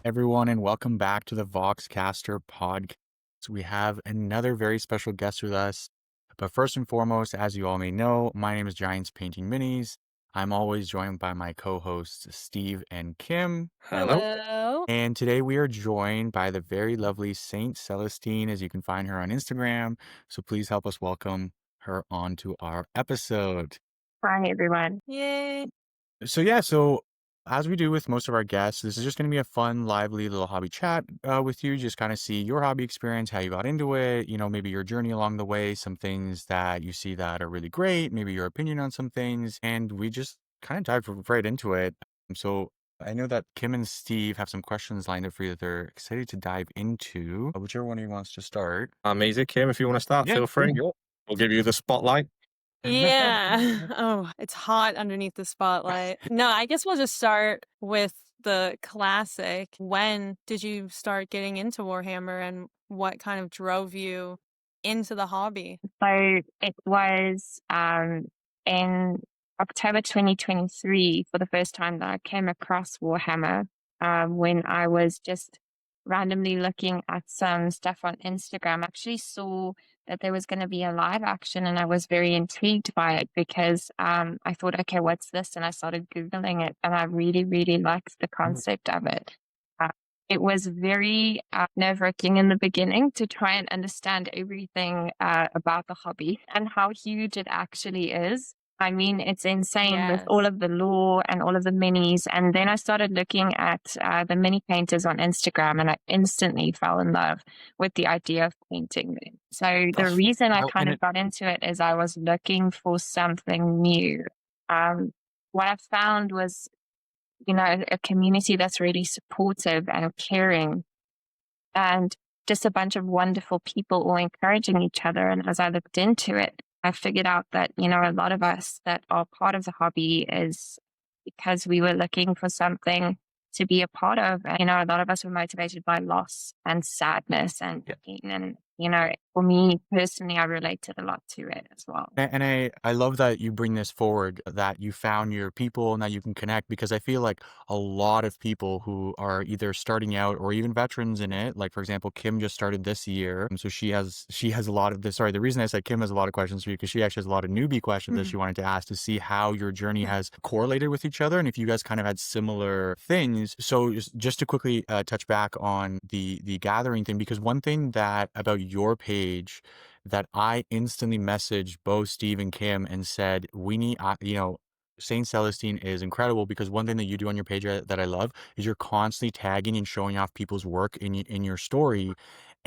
everyone, and welcome back to the Voxcaster podcast. We have another very special guest with us. But first and foremost, as you all may know, my name is Giants Painting Minis. I'm always joined by my co-hosts, Steve and Kim. Hello. Hello. And today we are joined by the very lovely Saint Celestine, as you can find her on Instagram. So please help us welcome her onto our episode. Hi, everyone. Yay. So as we do with most of our guests, this is just going to be a fun, lively little hobby chat with you. Just kind of see your hobby experience, how you got into it, maybe your journey along the way, some things that you see that are really great, maybe your opinion on some things, and we just kind of dive right into it. So I know that Kim and Steve have some questions lined up for you that they're excited to dive into. Whichever one of you wants to start. I'm easy, Kim. If you want to start, feel free. We'll give you the spotlight. Yeah. Oh, it's hot underneath the spotlight. No, I guess we'll just start with the classic. When did you start getting into Warhammer and what kind of drove you into the hobby? So it was in October 2023 for the first time that I came across Warhammer when I was just randomly looking at some stuff on Instagram. I actually saw that there was going to be a live action and I was very intrigued by it because I thought, okay, what's this? And I started Googling it and I really, really liked the concept of it. It was very nerve-wracking in the beginning to try and understand everything about the hobby and how huge it actually is. I mean, it's insane with Yes. all of the lore and all of the minis. And then I started looking at the mini painters on Instagram and I instantly fell in love with the idea of painting them. So the reason I kind of got into it is I was looking for something new. What I found was, a community that's really supportive and caring and just a bunch of wonderful people all encouraging each other. And as I looked into it, I figured out that, a lot of us that are part of the hobby is because we were looking for something to be a part of. And, a lot of us were motivated by loss and sadness and pain. And, for me personally, I related a lot to it as well. And I love that you bring this forward, that you found your people and that you can connect, because I feel like a lot of people who are either starting out or even veterans in it, like for example, Kim just started this year. And so she has a lot of this. Sorry, the reason I said Kim has a lot of questions for you, because she actually has a lot of newbie questions that she wanted to ask to see how your journey has correlated with each other and if you guys kind of had similar things. So just to quickly touch back on the gathering thing, because one thing that about your page that I instantly messaged both Steve and Kim and said, we need, Saint Celestine is incredible, because one thing that you do on your page that I love is you're constantly tagging and showing off people's work in your story.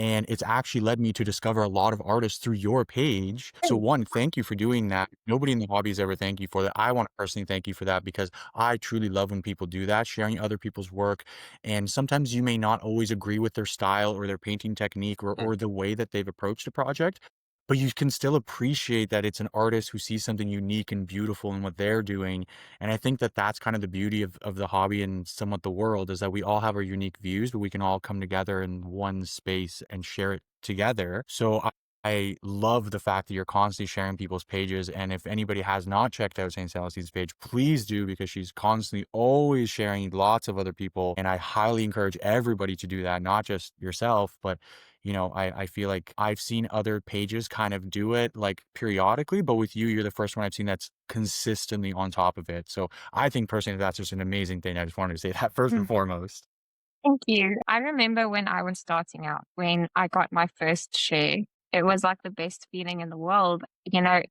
And it's actually led me to discover a lot of artists through your page. So one, thank you for doing that. Nobody in the hobby has ever thanked you for that. I want to personally thank you for that, because I truly love when people do that, sharing other people's work. And sometimes you may not always agree with their style or their painting technique or the way that they've approached a project, but you can still appreciate that it's an artist who sees something unique and beautiful in what they're doing. And I think that that's kind of the beauty of the hobby and somewhat the world, is that we all have our unique views, but we can all come together in one space and share it together. So I love the fact that you're constantly sharing people's pages. And if anybody has not checked out St. Celestine's page, please do, because she's constantly always sharing lots of other people. And I highly encourage everybody to do that, not just yourself, but I feel like I've seen other pages kind of do it like periodically, but with you, you're the first one I've seen that's consistently on top of it. So I think personally, that's just an amazing thing. I just wanted to say that first and foremost. Thank you. I remember when I was starting out, when I got my first share, it was like the best feeling in the world.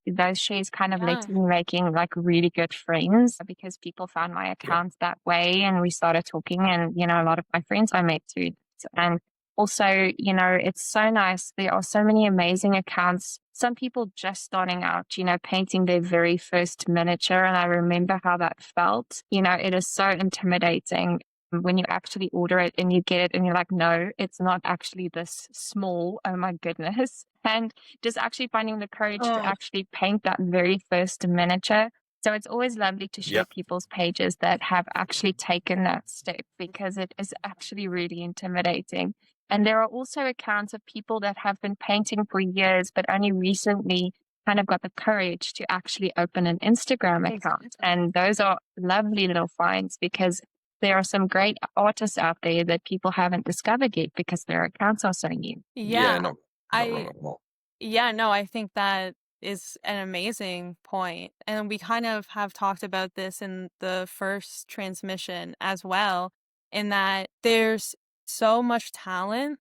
Those shares kind of led to me making like really good friends because people found my account that way and we started talking, and, a lot of my friends I met through. And also, it's so nice. There are so many amazing accounts. Some people just starting out, painting their very first miniature. And I remember how that felt. It is so intimidating when you actually order it and you get it and you're like, no, it's not actually this small. Oh my goodness. And just actually finding the courage to actually paint that very first miniature. So it's always lovely to share people's pages that have actually taken that step, because it is actually really intimidating. And there are also accounts of people that have been painting for years, but only recently kind of got the courage to actually open an Instagram account. And those are lovely little finds, because there are some great artists out there that people haven't discovered yet because their accounts are so new. Yeah, Not wrong I at all. yeah, no, I think that is an amazing point. And we kind of have talked about this in the first transmission as well, in that there's so much talent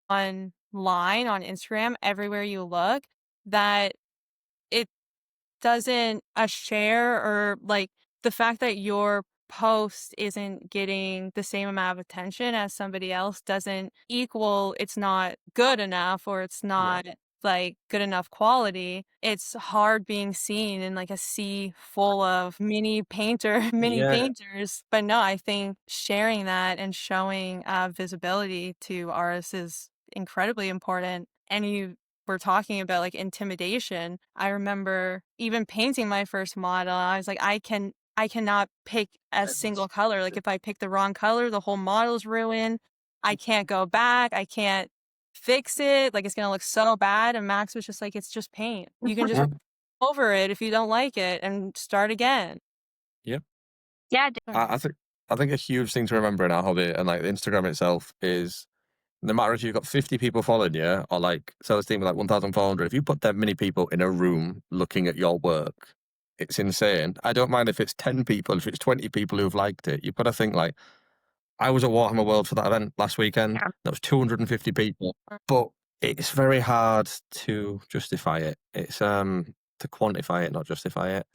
online, on Instagram, everywhere you look, that it doesn't a share or like the fact that your post isn't getting the same amount of attention as somebody else doesn't equal it's not good enough or it's Yeah. not like good enough quality. It's hard being seen in like a sea full of mini Yeah. painters. But no, I think sharing that and showing visibility to artists is incredibly important. And you were talking about like intimidation. I remember even painting my first model. I was like, I cannot pick a single color. Like if I pick the wrong color, the whole model's ruined. I can't go back. I can't fix it. Like it's gonna look so bad. And Max was just like, it's just paint. You can just over it if you don't like it and start again. Yeah. Yeah, I think a huge thing to remember in our hobby and like Instagram itself is no matter if you've got 50 people following you or like Celestine with like 1,400, if you put that many people in a room looking at your work, it's insane. I don't mind if it's 10 people, if it's 20 people who've liked it. You've got to think like, I was at Warhammer World for that event last weekend. Yeah. There was 250 people, but it's very hard to justify it. It's to quantify it, not justify it.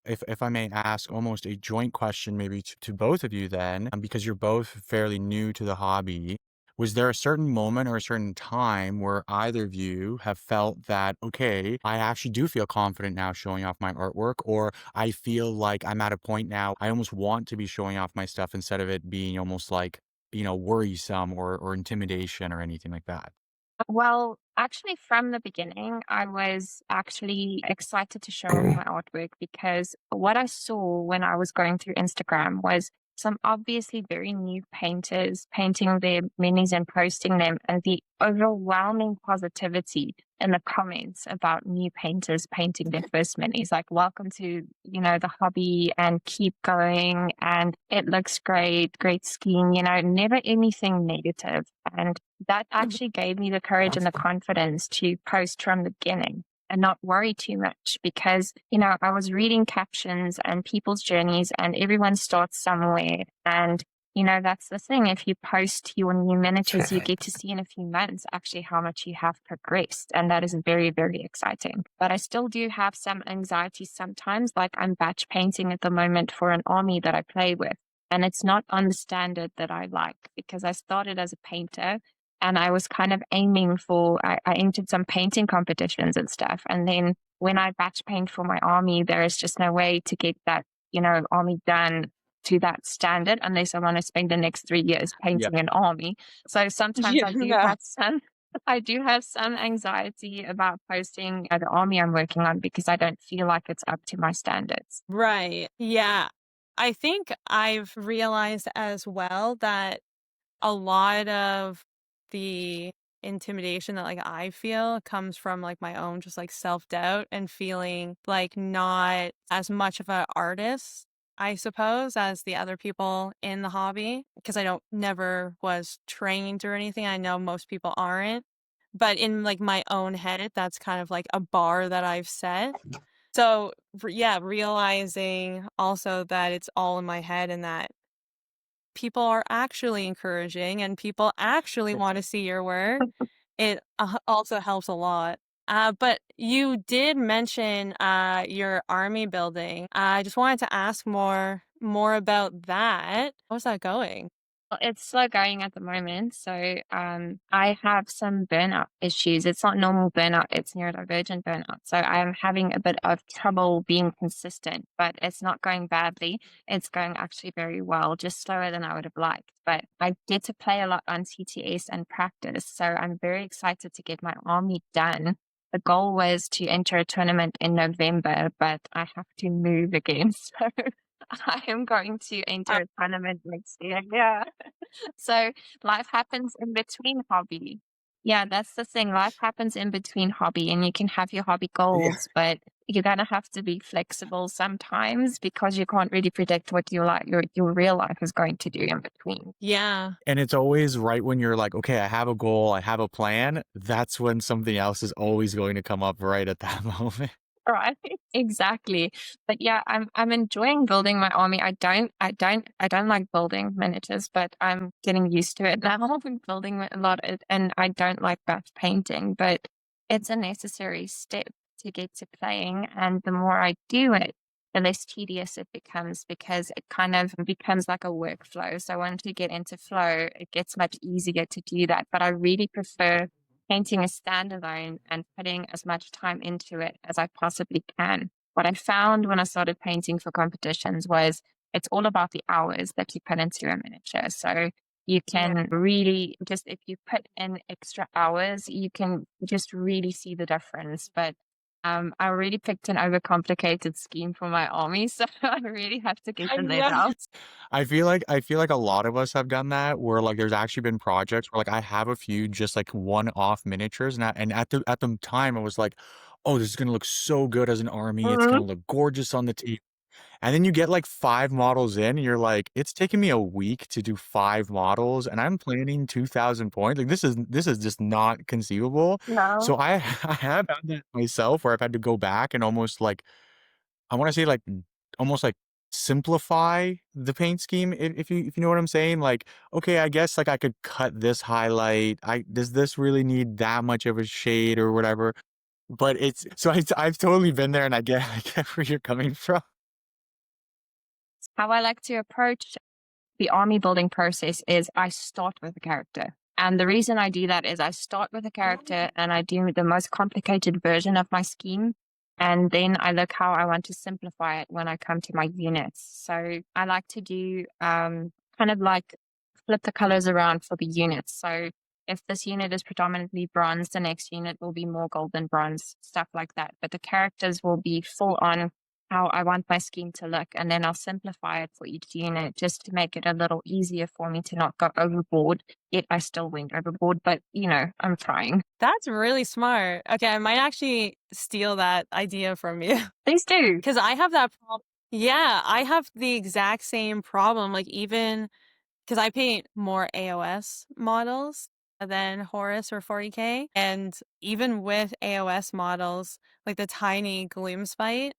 If I may ask almost a joint question maybe to both of you then, because you're both fairly new to the hobby, was there a certain moment or a certain time where either of you have felt that, okay, I actually do feel confident now showing off my artwork, or I feel like I'm at a point now, I almost want to be showing off my stuff instead of it being almost like, worrisome or intimidation or anything like that? Well, actually, from the beginning, I was actually excited to show off my artwork because what I saw when I was going through Instagram was some obviously very new painters painting their minis and posting them, and the overwhelming positivity in the comments about new painters painting their first minis. Like, welcome to, the hobby and keep going. And it looks great, great scheme, never anything negative. And that actually gave me the courage and the confidence to post from the beginning and not worry too much because, I was reading captions and people's journeys and everyone starts somewhere. And, that's the thing. If you post your new miniatures, you get to see in a few months actually how much you have progressed. And that is very, very exciting. But I still do have some anxiety sometimes, like I'm batch painting at the moment for an army that I play with. And it's not on the standard that I like because I started as a painter and I was kind of aiming for, I entered some painting competitions and stuff. And then when I batch paint for my army, there is just no way to get that, army done to that standard unless I want to spend the next 3 years painting an army. So sometimes I do have some anxiety about posting the army I'm working on because I don't feel like it's up to my standards. Right. Yeah. I think I've realized as well that a lot of the intimidation that like I feel comes from like my own just like self-doubt and feeling like not as much of an artist, I suppose, as the other people in the hobby because I never was trained or anything. I know most people aren't, but in like my own head, that's kind of like a bar that I've set. So yeah, realizing also that it's all in my head and that people are actually encouraging and people actually want to see your work, it also helps a lot. But you did mention your army building. I just wanted to ask more about that. How's that going? Well, it's slow going at the moment. So I have some burnout issues. It's not normal burnout, it's neurodivergent burnout. So I'm having a bit of trouble being consistent, but it's not going badly. It's going actually very well, just slower than I would have liked. But I get to play a lot on CTS and practice. So I'm very excited to get my army done. The goal was to enter a tournament in November, but I have to move again. So I am going to enter a tournament next year. Yeah. So life happens in between hobby. Yeah, that's the thing. Life happens in between hobby, and you can have your hobby Yeah. goals, but you're gonna have to be flexible sometimes because you can't really predict what your real life is going to do in between. Yeah. And it's always right when you're like, okay, I have a goal, I have a plan. That's when something else is always going to come up right at that moment. Right. Exactly. But yeah, I'm enjoying building my army. I don't like building miniatures, but I'm getting used to it now. I've been building a lot and I don't like batch painting, but it's a necessary step to get to playing. And the more I do it, the less tedious it becomes because it kind of becomes like a workflow. So once you get into flow, it gets much easier to do that. But I really prefer painting a standalone and putting as much time into it as I possibly can. What I found when I started painting for competitions was it's all about the hours that you put into a miniature. So you can really just, if you put in extra hours, you can just really see the difference. But I already picked an overcomplicated scheme for my army, so I really have to get the lead Yeah. out. I feel like a lot of us have done that where like there's actually been projects where like I have a few just like one-off miniatures and at the time I was like, oh, this is gonna look so good as an army. It's Mhm. gonna look gorgeous on the table. And then you get like 5 models in, and you're like, it's taking me a week to do 5 models, and I'm planning 2,000 points. Like this is just not conceivable. No, So I I have had that myself where I've had to go back and almost like I want to say like almost like simplify the paint scheme if you know what I'm saying. Like, okay, I guess like I could cut this highlight. Does this really need that much of a shade or whatever? But it's so I've totally been there, and I get where you're coming from. how I like to approach the army building process is I start with a character. And the reason I do that is I start with a character and I do the most complicated version of my scheme. And then I look how I want to simplify it when I come to my units. So I like to do kind of like flip the colors around for the units. So if this unit is predominantly bronze, the next unit will be more golden bronze, stuff like that. But the characters will be full on how I want my scheme to look, and then I'll simplify it for each unit just to make it a little easier for me to not go overboard. Yet I still went overboard, but I'm trying. That's really smart. Okay, I might actually steal that idea from you Please do. because I have that problem. Yeah, I have the exact same problem. Like, even because I paint more AOS models than Horus or 40K. And even with AOS models, like the tiny Gloom Spite,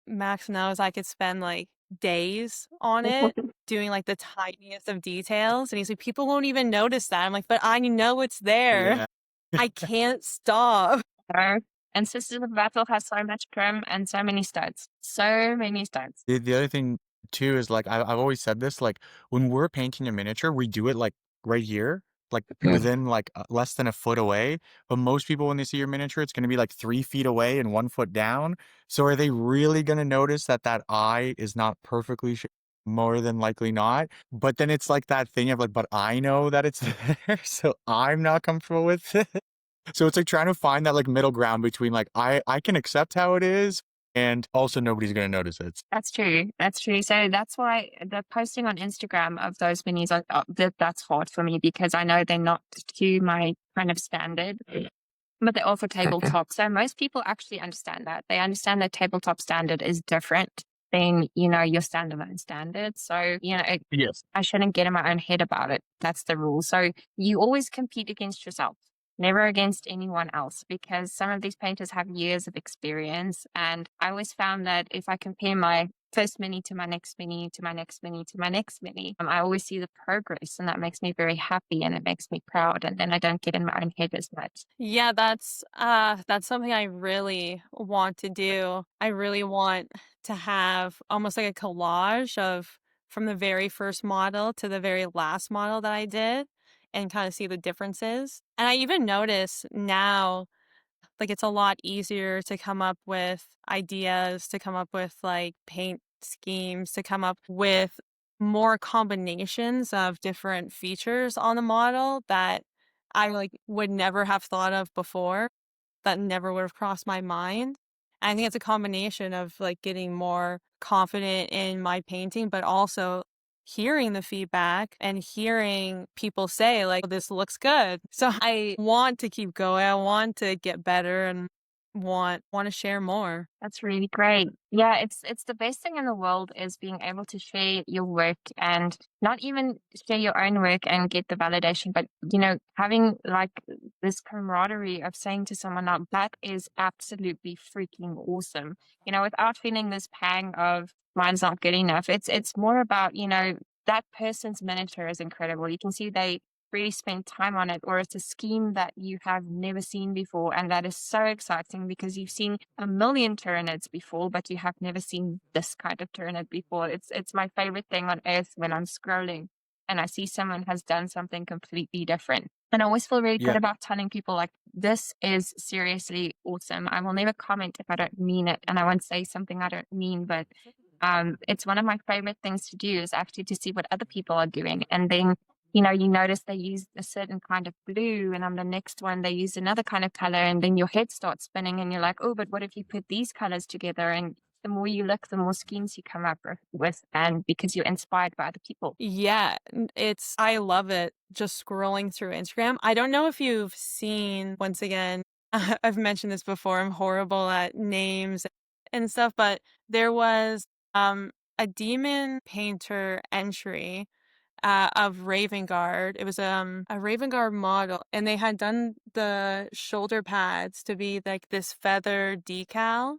Max knows I could spend like days on it doing like the tiniest of details. And he's like, people won't even notice that. I'm like, but I know it's there. Yeah. I can't stop. And Sisters of Battle has so much trim and so many studs. So many studs. The other thing too is like I've always said this, like when we're painting a miniature, we do it like right here, like within like less than a foot away. But most people, when they see your miniature, it's going to be like 3 feet away and 1 foot down. So are they really going to notice that that eye is not perfectly more than likely not? But then it's like that thing of like, but I know that it's there, so I'm not comfortable with it. So it's like trying to find that like middle ground between like I can accept how it is, and also nobody's gonna notice it. That's true. That's true. So that's why the posting on Instagram of those minis, that's hard for me because I know they're not to my kind of standard, but they're all for tabletop. So most people actually understand that. They understand that tabletop standard is different than, your standalone standard. So, Yes. I shouldn't get in my own head about it. That's the rule. So you always compete against yourself, never against anyone else, because some of these painters have years of experience. And I always found that if I compare my first mini to my next mini, to my next mini, to my next mini, I always see the progress, and that makes me very happy and it makes me proud. And then I don't get in my own head as much. Yeah, that's something I really want to do. I really want to have almost like a collage of from the very first model to the very last model that I did and kind of see the differences. And I even notice now like it's a lot easier to come up with ideas, to come up with like paint schemes, to come up with more combinations of different features on the model that I like would never have thought of before, that never would have crossed my mind. And I think it's a combination of like getting more confident in my painting, but also hearing the feedback and hearing people say like, this looks good. So I want to keep going. I want to get better and want to share more. That's really great. Yeah, it's the best thing in the world is being able to share your work and not even share your own work and get the validation, but having like this camaraderie of saying to someone, "Now that is absolutely freaking awesome." Without feeling this pang of mine's not good enough. It's more about, that person's miniature is incredible. You can see they really spend time on it, or it's a scheme that you have never seen before, and that is so exciting because you've seen a million Tyranids before, but you have never seen this kind of Tyranid before. It's my favorite thing on earth when I'm scrolling and I see someone has done something completely different. And I always feel really good Yeah. about telling people like, this is seriously awesome. I will never comment if I don't mean it, and I won't say something I don't mean, but it's one of my favorite things to do is actually to see what other people are doing. And then you notice they use a certain kind of blue, and on the next one, they use another kind of color. And then your head starts spinning, and you're like, oh, but what if you put these colors together? And the more you look, the more schemes you come up with, and because you're inspired by other people. Yeah, I love it just scrolling through Instagram. I don't know if you've seen, once again, I've mentioned this before, I'm horrible at names and stuff, but there was a demon painter entry of Raven Guard. It was a Raven Guard model, and they had done the shoulder pads to be like this feather decal.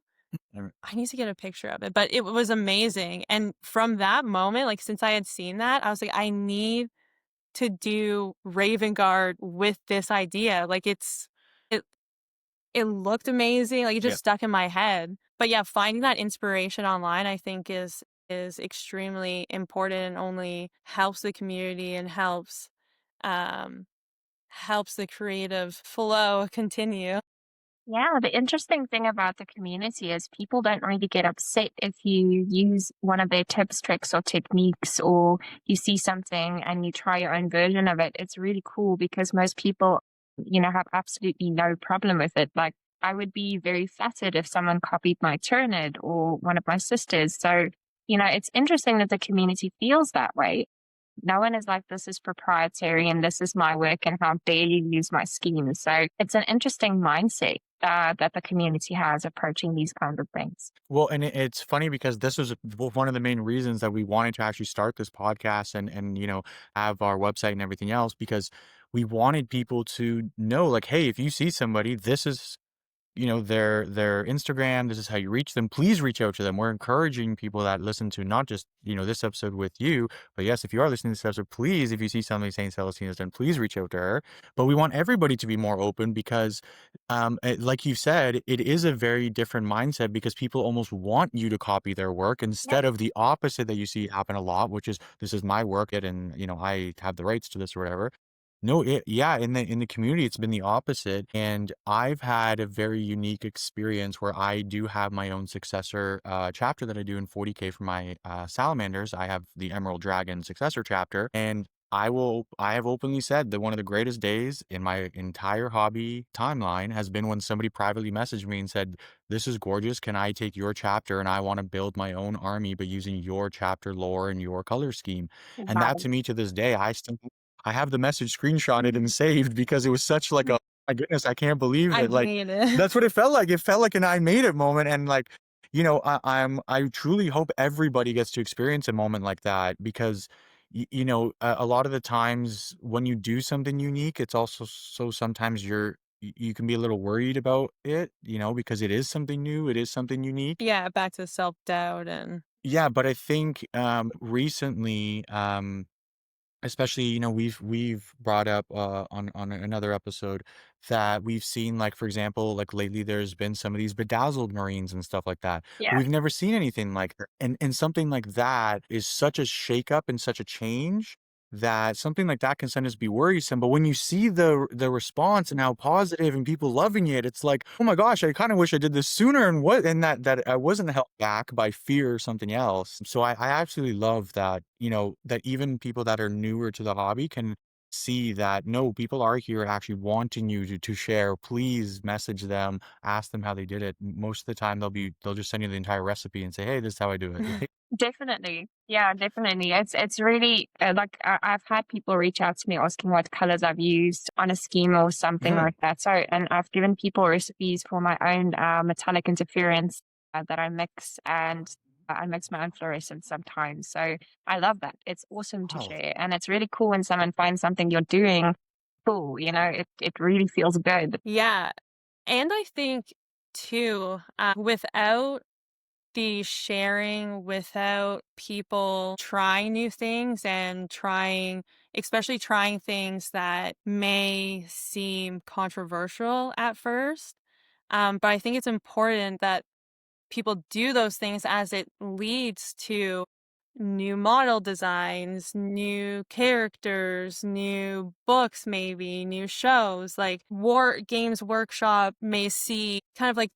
I need to get a picture of it, but it was amazing. And from that moment, like since I had seen that, I was like, I need to do Raven Guard with this idea. Like it it looked amazing. Like it Yeah. just stuck in my head. But yeah, finding that inspiration online, I think is extremely important and only helps the community and helps the creative flow continue. Yeah, the interesting thing about the community is people don't really get upset if you use one of their tips, tricks, or techniques, or you see something and you try your own version of it. It's really cool because most people, have absolutely no problem with it. Like, I would be very flattered if someone copied my Tyranid or one of my sisters. So, it's interesting that the community feels that way. No one is like, this is proprietary and this is my work and how dare you use my scheme. So it's an interesting mindset that the community has approaching these kinds of things. Well, and it's funny because this was one of the main reasons that we wanted to actually start this podcast and have our website and everything else, because we wanted people to know, like, hey, if you see somebody, this is their Instagram, this is how you reach them. Please reach out to them. We're encouraging people that listen to not just this episode with you, but yes, if you are listening to this episode, please, if you see something Saint Celestine has done, please reach out to her. But we want everybody to be more open because like you said, it is a very different mindset because people almost want you to copy their work instead of the opposite that you see happen a lot, which is, this is my work and I have the rights to this or whatever. No, yeah, in the community, it's been the opposite, and I've had a very unique experience where I do have my own successor chapter that I do in 40K for my salamanders. I have the Emerald Dragon successor chapter, and I have openly said that one of the greatest days in my entire hobby timeline has been when somebody privately messaged me and said, "This is gorgeous. Can I take your chapter and I want to build my own army, but using your chapter lore and your color scheme?" And that Wow. to me to this day, I have the message screenshotted and saved because it was such like a, my goodness, I can't believe I it. Like, hate it. that's what it felt like. It felt like an I made it moment. And like, I truly hope everybody gets to experience a moment like that because, a lot of the times when you do something unique, it's also so sometimes you can be a little worried about it, because it is something new, it is something unique. Yeah, back to self-doubt and Yeah, but I think recently, especially, we've brought up on another episode that we've seen, like, for example, like lately there's been some of these bedazzled marines and stuff like that. Yeah. We've never seen anything like that. And something like that is such a shakeup and such a change that something like that can sometimes be worrisome. But when you see the response and how positive and people loving it, it's like, oh my gosh, I kind of wish I did this sooner and that I wasn't held back by fear or something else. So I absolutely love that, that even people that are newer to the hobby can see that no, people are here actually wanting you to share. Please message them, ask them how they did it. Most of the time they'll just send you the entire recipe and say, hey, this is how I do it. Definitely. Yeah, definitely. It's really like I've had people reach out to me asking what colors I've used on a scheme or something Mhm. like that. So, and I've given people recipes for my own metallic interference that I mix, and I mix my own fluorescence sometimes. So I love that. It's awesome to Wow. share, and it's really cool when someone finds something you're doing cool. It really feels good. Yeah. And I think too, without the sharing, without people trying new things and especially trying things that may seem controversial at first. But I think it's important that people do those things as it leads to new model designs, new characters, new books, maybe new shows. Like War Games Workshop may see kind of like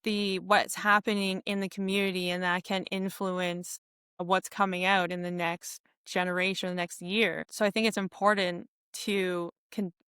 what's happening in the community, and that can influence what's coming out in the next generation, the next year. So I think it's important to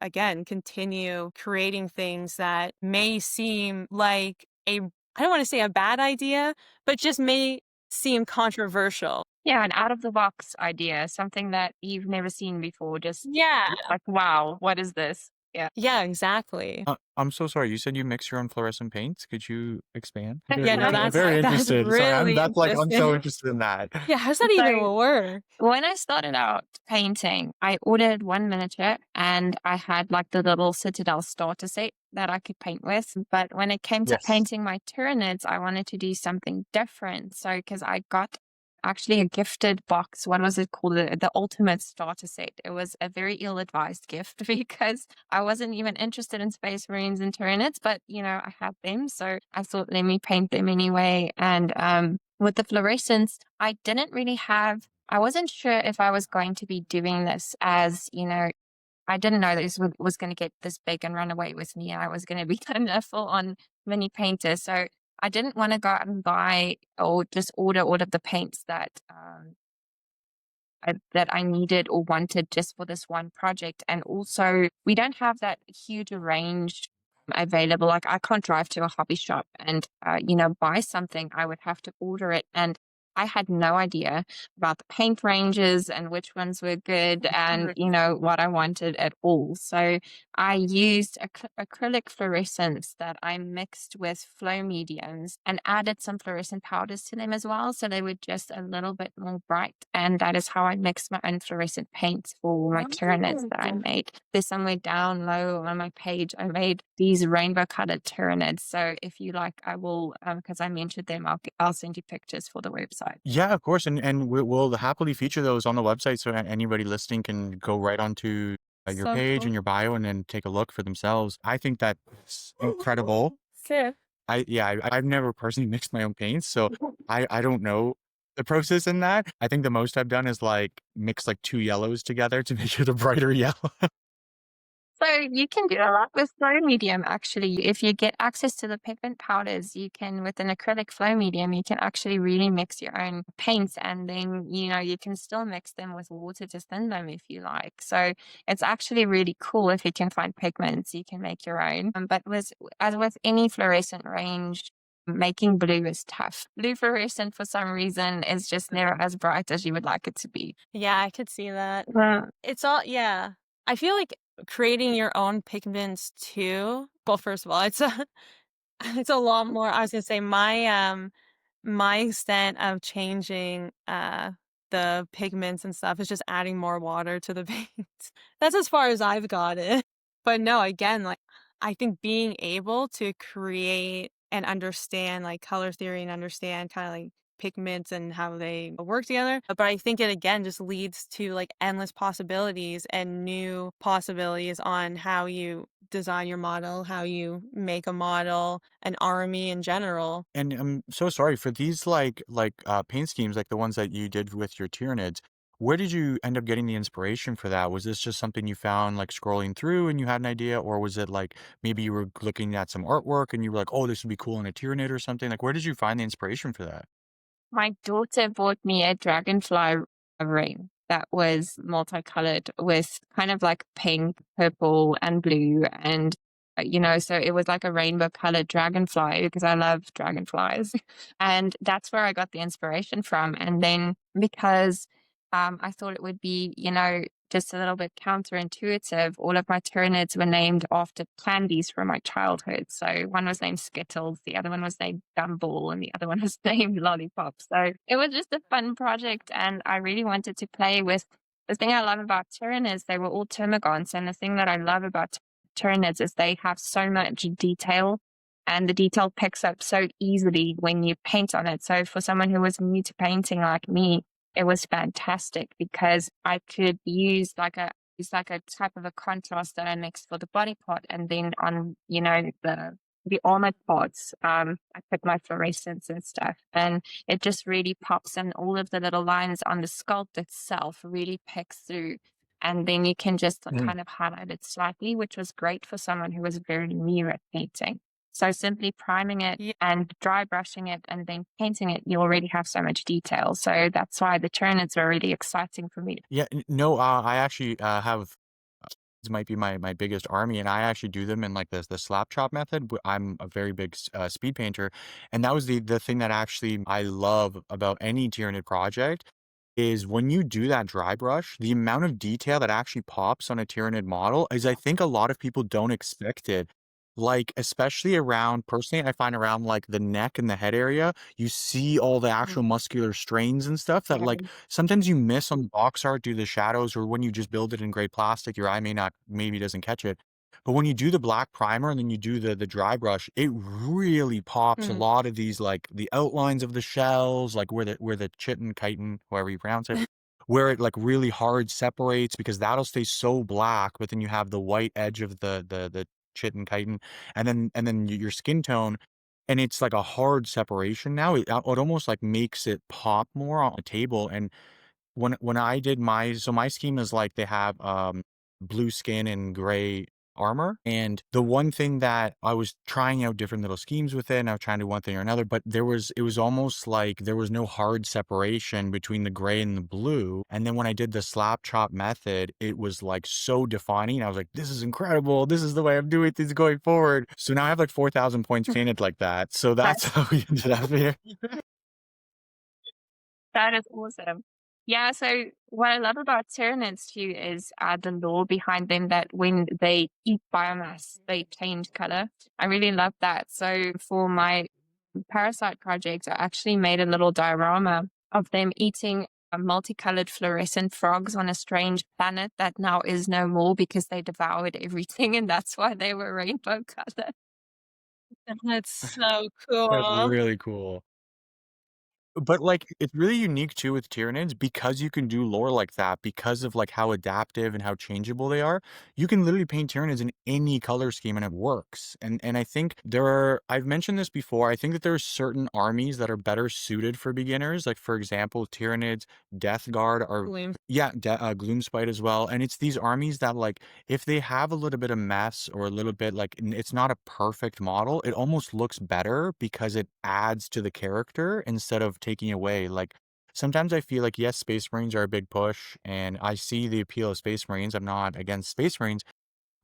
again continue creating things that may seem like I don't want to say a bad idea, but just may seem controversial. Yeah, an out of the box idea, something that you've never seen before. Just Yeah. like, wow, what is this? Yeah. Yeah, exactly. I'm so sorry. You said you mix your own fluorescent paints. Could you expand? Yeah, no, I'm that's very that's interested. Sorry, really I'm so interesting. interested in that. Yeah, how's that even So work? when I started out painting, I ordered one miniature and I had like the little Citadel starter set that I could paint with. But when it came to Yes. painting my Tyranids, I wanted to do something different. So, because I got actually a gifted box, what was it called? The ultimate starter set. It was a very ill advised gift because I wasn't even interested in Space Marines and Tyranids, but I had them. So I thought, let me paint them anyway. And, with the fluorescence, I wasn't sure if I was going to be doing this I didn't know this was going to get this big and run away with me. I was going to be kind of full on mini painter. So I didn't want to go out and buy or just order all of the paints that I needed or wanted just for this one project. And also, we don't have that huge range available. Like, I can't drive to a hobby shop and, buy something. I would have to order it. And I had no idea about the paint ranges and which ones were good and, what I wanted at all. So I used acrylic fluorescents that I mixed with flow mediums and added some fluorescent powders to them as well. So they were just a little bit more bright. And that is how I mixed my own fluorescent paints for my Tyranids that I made. There's somewhere down low on my page, I made these rainbow colored Tyranids. So if you like, I will, because I mentioned them, I'll send you pictures for the website. Yeah, of course, and we'll happily feature those on the website so anybody listening can go right onto your So page cool. and your bio and then take a look for themselves. I think that's incredible. Sick. I've never personally mixed my own paints, so I don't know the process in that. I think the most I've done is like mix like two yellows together to make it a brighter yellow. So you can do a lot with flow medium, actually. If you get access to the pigment powders, you can, with an acrylic flow medium, you can actually really mix your own paints, and then, you can still mix them with water to thin them if you like. So it's actually really cool if you can find pigments, you can make your own. But as with any fluorescent range, making blue is tough. Blue fluorescent, for some reason, is just never as bright as you would like it to be. Yeah, I could see that. Yeah. It's all, yeah. I feel like creating your own pigments too. Well, first of all, it's a lot more. I was gonna say my extent of changing the pigments and stuff is just adding more water to the paint. That's as far as I've got it. But no, again, like I think being able to create and understand like color theory and understand kind of like pigments and how they work together. But I think it again just leads to like endless possibilities and new possibilities on how you design your model, how you make a model, an army in general. And I'm so sorry for these paint schemes like the ones that you did with your Tyranids. Where did you end up getting the inspiration for that? Was this just something you found like scrolling through and you had an idea, or was it like maybe you were looking at some artwork and you were like, oh, this would be cool in a Tyranid or something? Like, where did you find the inspiration for that? My daughter bought me a dragonfly ring that was multicolored with kind of like pink, purple, and blue. And So it was like a rainbow colored dragonfly because I love dragonflies. And that's where I got the inspiration from. And then because I thought it would be, just a little bit counterintuitive, all of my Tyranids were named after candies from my childhood. So one was named Skittles, the other one was named Gumball, and the other one was named Lollipop. So it was just a fun project, and I really wanted to play with. The thing I love about Tyranids, they were all termagants, and the thing that I love about Tyranids is they have so much detail, and the detail picks up so easily when you paint on it. So for someone who was new to painting like me, it was fantastic because I could use like a type of a contrast that I mixed for the body part, and then on the armored parts, I put my fluorescence and stuff, and it just really pops, and all of the little lines on the sculpt itself really picks through. And then you can just kind of highlight it slightly, which was great for someone who was very new at painting. So simply priming it and dry brushing it and then painting it, you already have so much detail. So that's why the Tyranids are really exciting for me. Yeah, no, I actually have this might be my biggest army, and I actually do them in like the slap chop method. I'm a very big speed painter, and that was the thing that actually I love about any Tyranid project is when you do that dry brush, the amount of detail that actually pops on a Tyranid model is I think a lot of people don't expect it. Like, especially around, personally, I find around like the neck and the head area, you see all the actual muscular strains and stuff that like sometimes you miss on the box art due to the shadows, or when you just build it in gray plastic, your eye maybe doesn't catch it. But when you do the black primer and then you do the dry brush, it really pops a lot of these, like the outlines of the shells, like where the chitin, chitin, however you pronounce it, where it like really hard separates, because that'll stay so black, but then you have the white edge of the chitin, chitin, and then your skin tone, and it's like a hard separation now. It almost like makes it pop more on the table. And when I did my scheme is like they have blue skin and gray armor, and the one thing that I was trying out different little schemes with it, and I was trying to do one thing or another, but it was almost like there was no hard separation between the gray and the blue. And then when I did the slap chop method, it was like so defining. I was like, this is incredible, this is the way I'm doing things going forward. So now I have like 4,000 points painted like that. So that's how we ended up here. That is awesome. Yeah, so what I love about Tyranids too is the lore behind them, that when they eat biomass, they change color. I really love that. So for my parasite project, I actually made a little diorama of them eating multicolored fluorescent frogs on a strange planet that now is no more because they devoured everything, and that's why they were rainbow colored. That's so That's cool. really cool. But, like, it's really unique too with Tyranids because you can do lore like that, because of, like, how adaptive and how changeable they are. You can literally paint Tyranids in any color scheme and it works. And I think I've mentioned this before, I think that there are certain armies that are better suited for beginners. Like, for example, Tyranids, Death Guard are Gloom. Gloomspite as well. And it's these armies that, like, if they have a little bit of mess or a little bit, like, it's not a perfect model, it almost looks better because it adds to the character instead of taking away. Like, sometimes I feel like, yes, Space Marines are a big push, and I see the appeal of Space Marines. I'm not against Space Marines.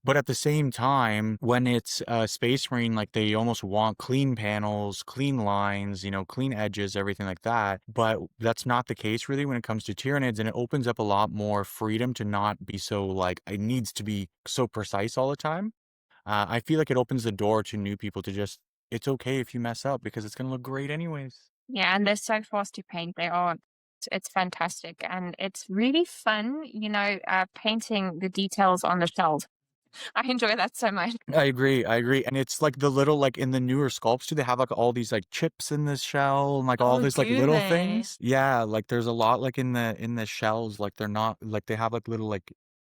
But at the same time, when it's a Space Marine, like they almost want clean panels, clean lines, clean edges, everything like that. But that's not the case really when it comes to Tyranids, and it opens up a lot more freedom to not be so like, it needs to be so precise all the time. I feel like it opens the door to new people to just, it's okay if you mess up because it's going to look great anyways. Yeah, and they're so fast to paint. They are. It's fantastic, and it's really fun, painting the details on the shells. I enjoy that so much. I agree. And it's like the little, like in the newer sculpts too, they have like all these like chips in the shell and like all Oh, this like do little they? things. Yeah, like there's a lot like in the shells, like they're not like they have like little like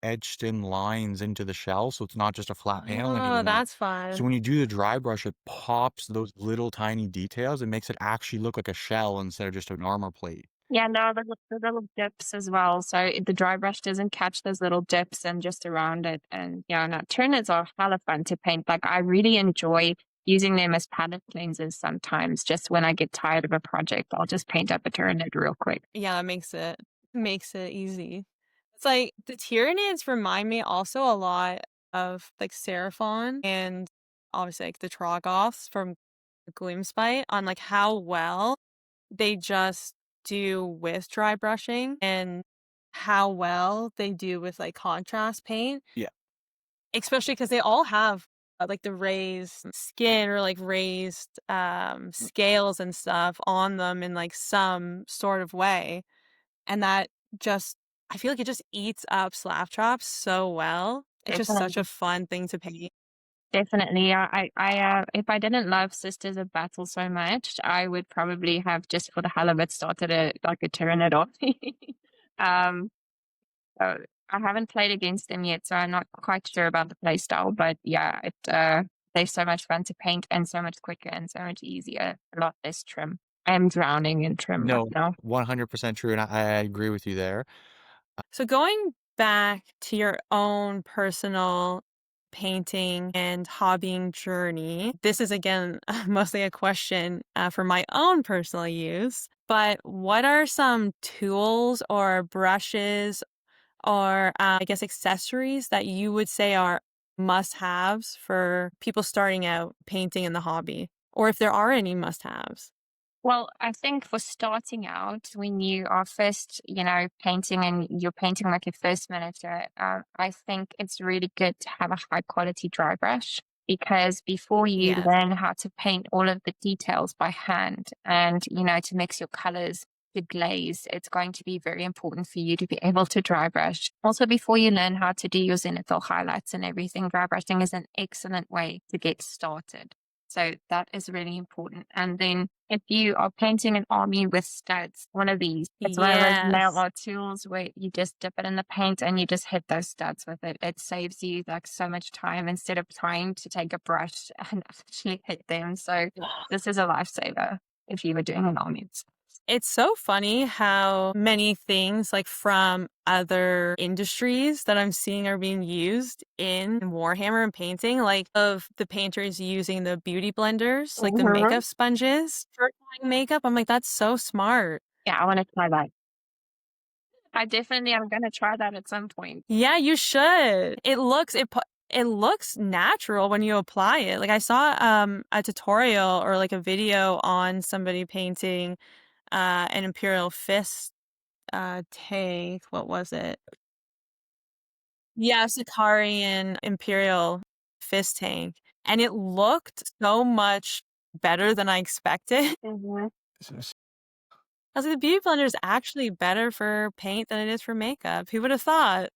etched in lines into the shell, so it's not just a flat panel Oh, anymore. that's So fun. when you do the dry brush, it pops those little tiny details. It makes it actually look like a shell instead of just an armor plate. Yeah, no, the little dips as well. So the dry brush doesn't catch those little dips and just around it. And yeah, no, Tyranids are hella fun to paint. Like, I really enjoy using them as palette cleansers sometimes. Just when I get tired of a project, I'll just paint up a Tyranid real quick. Yeah, that makes it easy. It's like the Tyranids remind me also a lot of like Seraphon and obviously like the Trogoths from Gloomspite on like how well they just do with dry brushing and how well they do with like contrast paint. Yeah. Especially because they all have like the raised skin or like raised scales and stuff on them in like some sort of way. And that just, I feel like it just eats up slap traps so well. It's just such a Definitely. fun thing to paint. Definitely. If I didn't love Sisters of Battle so much, I would probably have just for the hell of it started a Tyrannid army. um, so I haven't played against them yet, so I'm not quite sure about the playstyle. But yeah, they're so much fun to paint and so much quicker and so much easier. A lot less trim. I'm drowning in trim right No, now. 100% true, and I agree with you there. So going back to your own personal painting and hobbying journey, this is again mostly a question for my own personal use. But what are some tools or brushes or I guess accessories that you would say are must-haves for people starting out painting in the hobby? Or if there are any must-haves? Well, I think for starting out, when you are first, painting and you're painting like your first miniature, I think it's really good to have a high quality dry brush because before you Yes. learn how to paint all of the details by hand and, to mix your colors, to glaze, it's going to be very important for you to be able to dry brush. Also, before you learn how to do your zenithal highlights and everything, dry brushing is an excellent way to get started. So that is really important. And then if you are painting an army with studs, one of these, it's one of those nail Yes. art tools where you just dip it in the paint and you just hit those studs with it. It saves you like so much time instead of trying to take a brush and actually hit them. So this is a lifesaver if you were doing an army. It's so funny how many things like from other industries that I'm seeing are being used in Warhammer and painting, like of the painters using the beauty blenders, like the makeup sponges for applying makeup. I'm like, that's so smart. Yeah, I want to try that. I'm going to try that at some point. Yeah, you should. It looks natural when you apply it. Like I saw a tutorial or like a video on somebody painting an Imperial Fist tank. What was it? Yeah, Sicarian Imperial Fist tank. And it looked so much better than I expected. Mhm. I was like, the beauty blender is actually better for paint than it is for makeup. Who would have thought?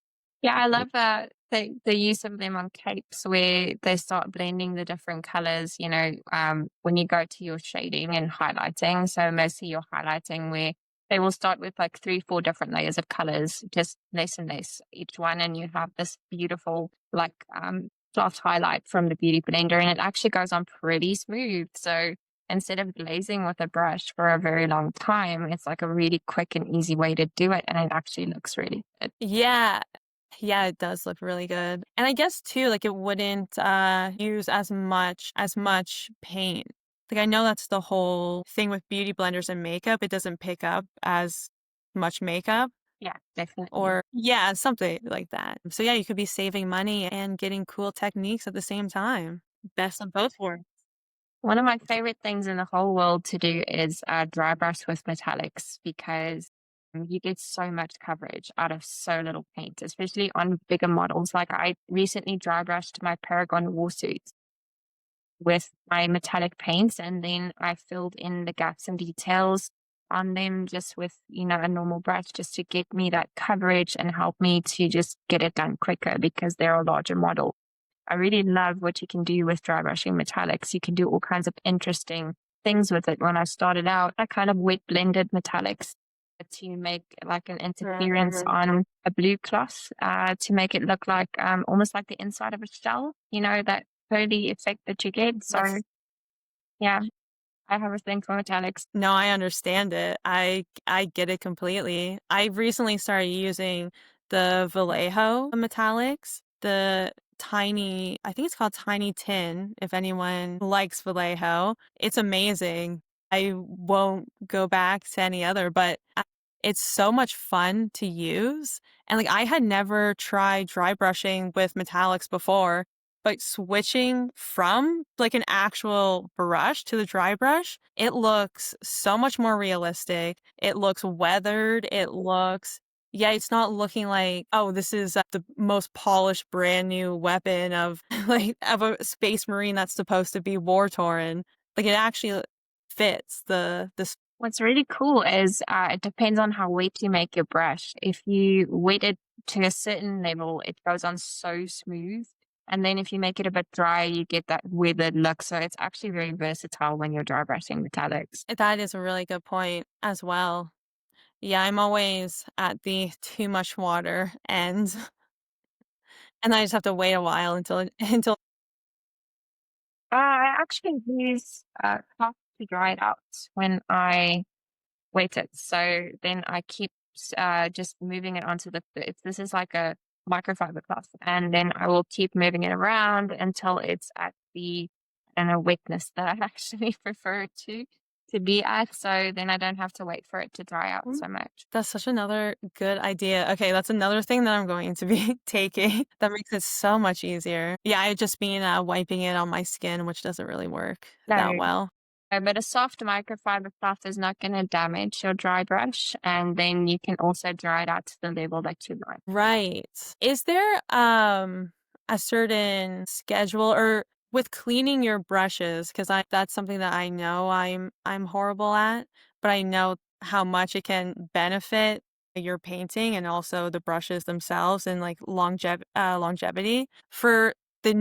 Yeah, I love the use of them on capes where they start blending the different colors, when you go to your shading and highlighting. So mostly you're highlighting where they will start with like 3-4 different layers of colors, just less and less each one. And you have this beautiful like soft highlight from the beauty blender and it actually goes on pretty smooth. So instead of glazing with a brush for a very long time, it's like a really quick and easy way to do it. And it actually looks really good. Yeah. Yeah, it does look really good. And I guess too, like it wouldn't use as much paint. Like I know that's the whole thing with beauty blenders and makeup. It doesn't pick up as much makeup. Yeah, definitely. Or yeah, something like that. So yeah, you could be saving money and getting cool techniques at the same time. Best of both worlds. One of my favorite things in the whole world to do is dry brush with metallics because you get so much coverage out of so little paint, especially on bigger models. Like I recently dry brushed my Paragon warsuits with my metallic paints and then I filled in the gaps and details on them just with, a normal brush just to get me that coverage and help me to just get it done quicker because they're a larger model. I really love what you can do with dry brushing metallics. You can do all kinds of interesting things with it. When I started out, I kind of wet blended metallics to make like an interference on a blue cloth to make it look like almost like the inside of a shell, that pearly effect that you get. So, yeah, I have a thing for metallics. No, I understand it. I get it completely. I recently started using the Vallejo metallics, the tiny, I think it's called Tiny Tin, if anyone likes Vallejo. It's amazing. I won't go back to any other, but it's so much fun to use. And like I had never tried dry brushing with metallics before, but switching from like an actual brush to the dry brush, it looks so much more realistic. It looks weathered. Yeah, it's not looking like, oh, this is the most polished brand new weapon of like of a space marine that's supposed to be war torn. Like it actually fits the. What's really cool is it depends on how wet you make your brush. If you wet it to a certain level, it goes on so smooth. And then if you make it a bit dry, you get that weathered look. So it's actually very versatile when you're dry brushing metallics. That is a really good point as well. Yeah, I'm always at the too much water end, and I just have to wait a while until. I actually use cloth to dry it out when I wet it. So then I keep just moving it onto this is like a microfiber cloth. And then I will keep moving it around until it's at the, I don't know, wetness that I actually prefer it to be at. So then I don't have to wait for it to dry out so much. That's such another good idea. Okay, that's another thing that I'm going to be taking. That makes it so much easier. Yeah, I just been wiping it on my skin, which doesn't really work that No. well. But a soft microfiber cloth is not going to damage your dry brush. And then you can also dry it out to the level that you like. Right. Is there a certain schedule or with cleaning your brushes? Because that's something that I know I'm horrible at, but I know how much it can benefit your painting and also the brushes themselves and like longevity. For the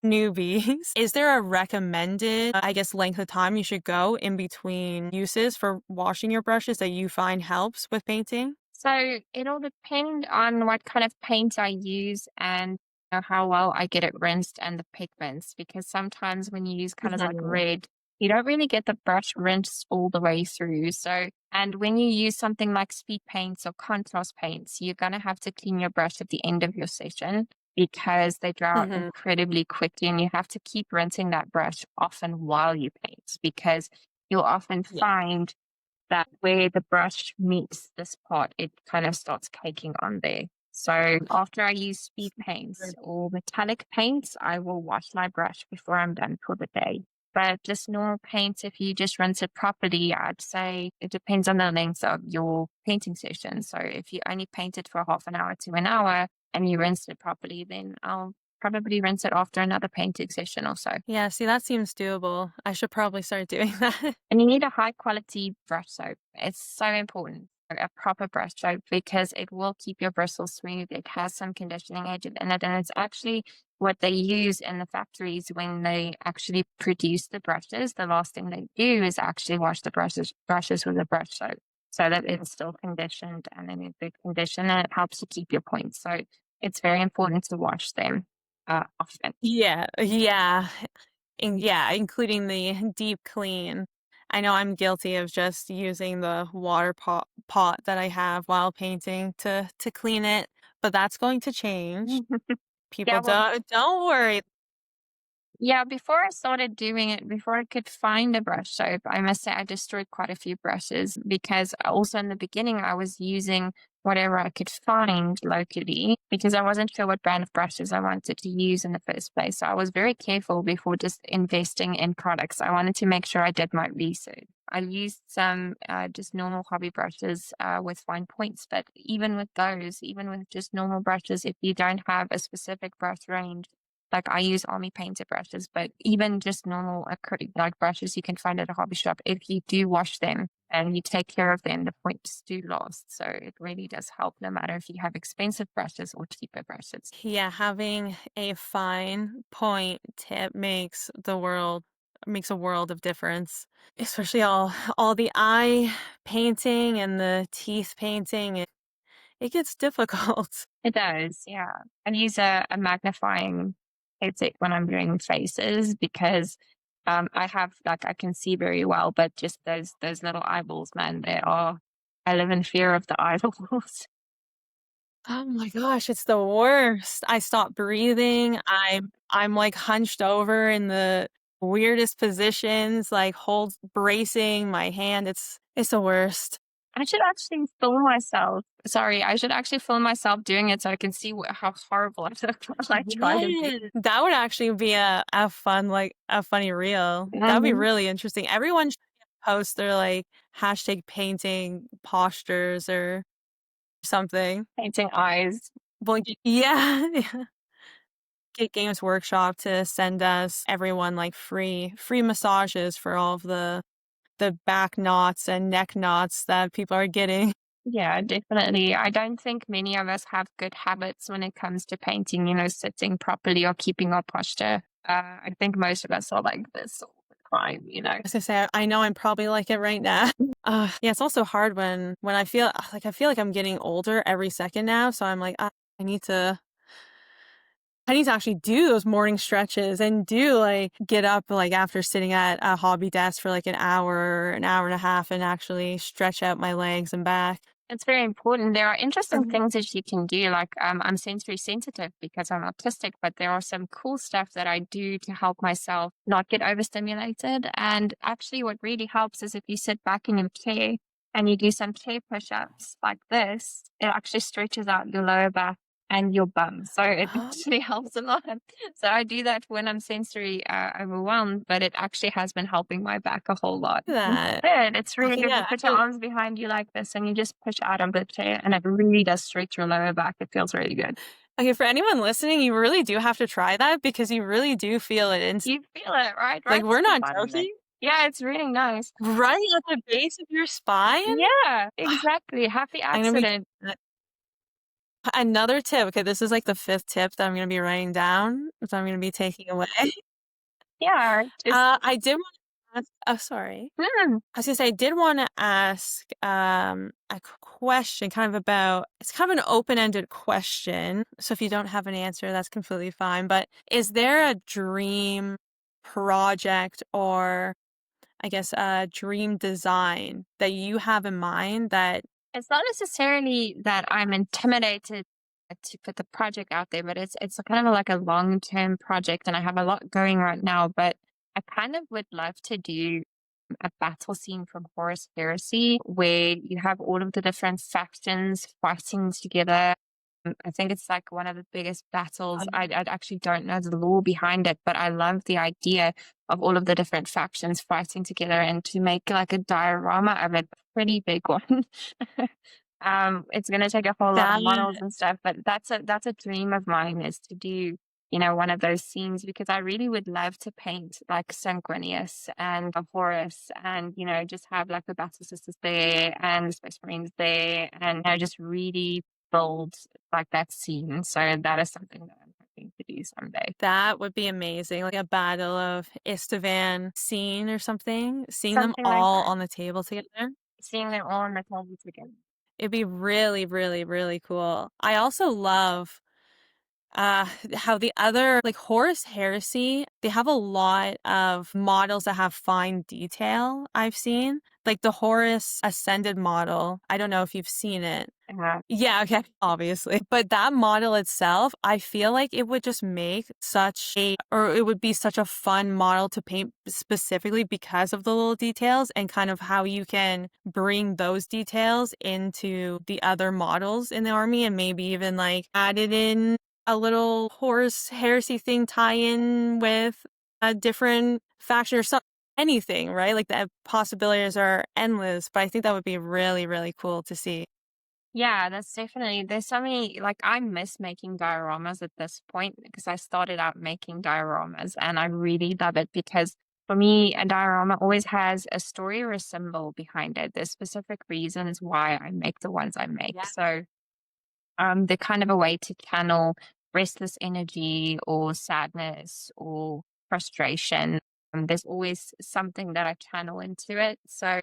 newbies, is there a recommended, I guess, length of time you should go in between uses for washing your brushes that you find helps with painting? So it'll depend on what kind of paint I use and how well I get it rinsed and the pigments. Because sometimes when you use colors like red, you don't really get the brush rinsed all the way through. So, and when you use something like speed paints or contrast paints, you're going to have to clean your brush at the end of your session because they dry out incredibly quickly and you have to keep rinsing that brush often while you paint because you'll often find that where the brush meets this part, it kind of starts caking on there. So after I use speed paints or metallic paints, I will wash my brush before I'm done for the day. But just normal paints, if you just rinse it properly, I'd say it depends on the length of your painting session. So if you only paint it for half an hour to an hour and you rinse it properly, then I'll probably rinse it after another painting session or so. Yeah, see, that seems doable. I should probably start doing that. And you need a high quality brush soap. It's so important, a proper brush soap, because it will keep your bristles smooth. It has some conditioning agent in it. And it's actually what they use in the factories when they actually produce the brushes. The last thing they do is actually wash the brushes with a brush soap so that it's still conditioned and in a good condition. And it helps to keep your points. So it's very important to wash them often. Yeah, including the deep clean. I know I'm guilty of just using the water pot that I have while painting to clean it, but that's going to change. People don't worry. Yeah, before I started doing it, before I could find a brush soap, I must say I destroyed quite a few brushes because also in the beginning I was using whatever I could find locally because I wasn't sure what brand of brushes I wanted to use in the first place. So I was very careful before just investing in products. I wanted to make sure I did my research. I used some just normal hobby brushes with fine points, but even with those, even with just normal brushes, if you don't have a specific brush range, like I use army painted brushes, but even just normal acrylic like brushes you can find at a hobby shop, if you do wash them and you take care of them, the points do last. So it really does help no matter if you have expensive brushes or cheaper brushes. Yeah, having a fine point tip makes a world of difference. Especially all the eye painting and the teeth painting. It gets difficult. It does, yeah. I use a magnifying headset when I'm doing faces because I have I can see very well, but just those little eyeballs, man, I live in fear of the eyeballs. Oh my gosh, it's the worst. I stop breathing. I'm like hunched over in the weirdest positions, like bracing my hand. It's the worst. I should actually film myself. Sorry, I should actually film myself doing it so I can see how horrible I look while I try to be. Yeah. That would actually be a fun, like a funny reel. That would be Mhm. really interesting. Everyone should post their like hashtag painting postures or something. Painting eyes. Well, yeah, yeah. Get Games Workshop to send us everyone like free massages for all of the back knots and neck knots that people are getting. Yeah, definitely. I don't think many of us have good habits when it comes to painting, sitting properly or keeping our posture. I think most of us are like this all the time. As I say, I know I'm probably like it right now. Yeah, it's also hard when I feel like I'm getting older every second now. So I'm like, I need to actually do those morning stretches and like get up like after sitting at a hobby desk for like an hour and a half and actually stretch out my legs and back. It's very important. There are interesting things that you can do. Like I'm sensory sensitive because I'm autistic, but there are some cool stuff that I do to help myself not get overstimulated. And actually what really helps is if you sit back in your chair and you do some chair push-ups like this, it actually stretches out your lower back and your bum. So it actually helps a lot. So I do that when I'm sensory overwhelmed, but it actually has been helping my back a whole lot. That. Good. It's really Okay, good. yeah, You put your arms behind you like this and you just push out of the chair and it really does stretch your lower back. It feels really good. Okay, for anyone listening, you really do have to try that because you really do feel it. You feel it, right? Like, we're to the not bottom there. joking. Yeah, it's really nice. Right at the base of your spine? Yeah, exactly. Happy I'm gonna be accident. another tip. Okay, this is like the 5th tip that I'm gonna be writing down, that I'm gonna be taking away. Yeah. I did want to ask. Oh, sorry. Mm, I was gonna say I did want to ask a question, kind of about. It's kind of an open-ended question. So if you don't have an answer, that's completely fine. But is there a dream project or I guess a dream design that you have in mind that it's not necessarily that I'm intimidated to put the project out there, but it's kind of like a long-term project and I have a lot going right now, but I kind of would love to do a battle scene from Horus Heresy where you have all of the different factions fighting together. I think it's like one of the biggest battles. I actually don't know the lore behind it, but I love the idea of all of the different factions fighting together and to make like a diorama of it, pretty big one. It's going to take a whole lot of models and stuff, but that's a dream of mine is to do one of those scenes because I really would love to paint like Sanguinius and a Horus and, just have like the Battle Sisters there and the Space Marines there and just really build like that scene. So that is something that I'm hoping to do someday. that would be amazing, like a Battle of Istvan scene or something, seeing them Something like all that. on the table together. Seeing them all on the table together. It'd be really, really, really cool. I also love how the other like Horus Heresy, they have a lot of models that have fine detail I've seen. Like the Horus Ascended model. I don't know if you've seen it. Yeah, okay, obviously. But that model itself, I feel like it would just make it would be such a fun model to paint specifically because of the little details and kind of how you can bring those details into the other models in the army and maybe even like add it in a little Horus Heresy thing tie in with a different faction or something. Anything, right? Like the possibilities are endless, but I think that would be really, really cool to see. Yeah, that's definitely, there's so many, like I miss making dioramas at this point because I started out making dioramas and I really love it because for me, a diorama always has a story or a symbol behind it. There's specific reasons why I make the ones I make. Yeah. So they're kind of a way to channel restless energy or sadness or frustration. There's always something that I channel into it. So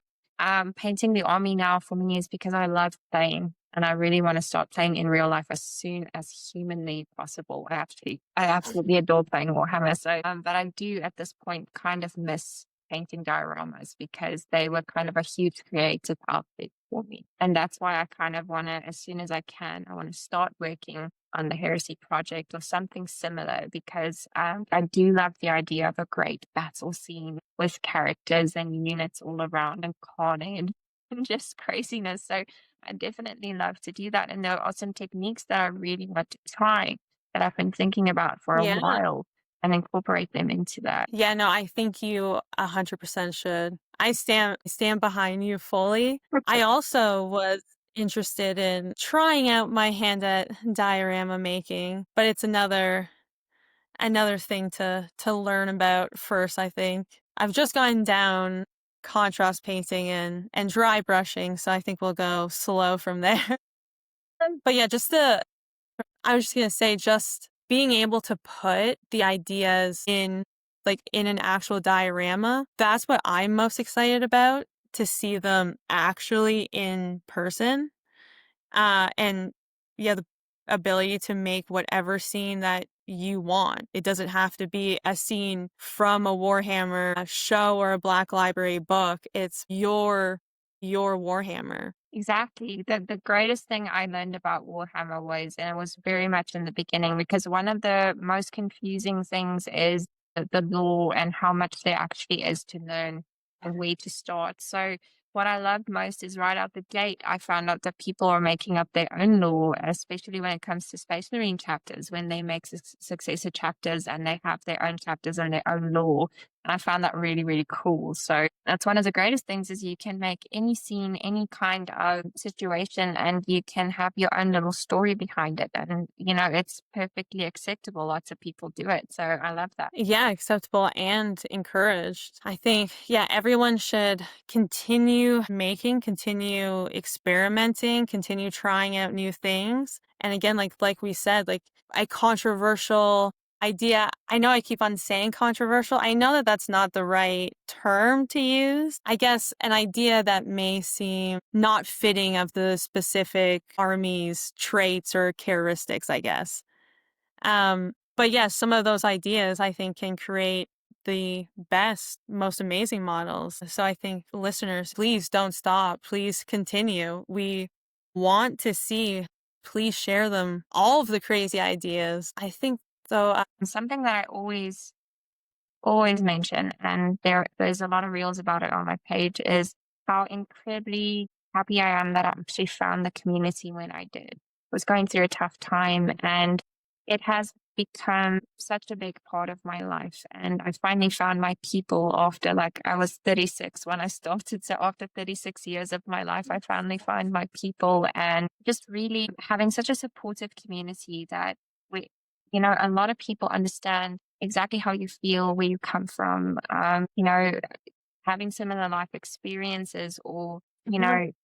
painting the army now for me is because I love playing and I really want to start playing in real life as soon as humanly possible. I absolutely adore playing Warhammer. So, but I do at this point kind of miss painting dioramas because they were kind of a huge creative outlet for me. And that's why I kind of want to, as soon as I can, I want to start working on the Heresy project or something similar because I do love the idea of a great battle scene with characters and units all around and carnage. and just craziness. So I definitely love to do that. And there are some techniques that I really want to try that I've been thinking about for a Yeah. while and incorporate them into that. Yeah, no, I think you 100% should. I stand behind you fully. I also was interested in trying out my hand at diorama making, but it's another thing to learn about first, I think. I've just gotten down contrast painting and dry brushing, so I think we'll go slow from there. But yeah, I was just gonna say, just being able to put the ideas in, like, in an actual diorama, that's what I'm most excited about, to see them actually in person. And yeah, the ability to make whatever scene that you want. It doesn't have to be a scene from a Warhammer show or a Black Library book. It's your Warhammer. Exactly. The greatest thing I learned about Warhammer was, and it was very much in the beginning, because one of the most confusing things is the lore and how much there actually is to learn and where to start. So what I loved most is right out the gate, I found out that people are making up their own lore, especially when it comes to Space Marine chapters, when they make successor chapters and they have their own chapters and their own lore. I found that really, really cool. So that's one of the greatest things, is you can make any scene, any kind of situation, and you can have your own little story behind it. And, it's perfectly acceptable. Lots of people do it. So I love that. Yeah, acceptable and encouraged. I think, yeah, everyone should continue making, continue experimenting, continue trying out new things. And again, like we said, like, a controversial idea. I know I keep on saying controversial. I know that that's not the right term to use. I guess an idea that may seem not fitting of the specific army's traits or characteristics, I guess. But yes, some of those ideas I think can create the best, most amazing models. So I think, listeners, please don't stop. Please continue. We want to see, please share them, all of the crazy ideas. I think, though, Something that I always mention, and there's a lot of reels about it on my page, is how incredibly happy I am that I actually found the community when I did. I was going through a tough time, and it has become such a big part of my life. And I finally found my people after, like, I was 36 when I started. So after 36 years of my life, I finally found my people, and just really having such a supportive community that we, a lot of people understand exactly how you feel, where you come from, having similar life experiences, or,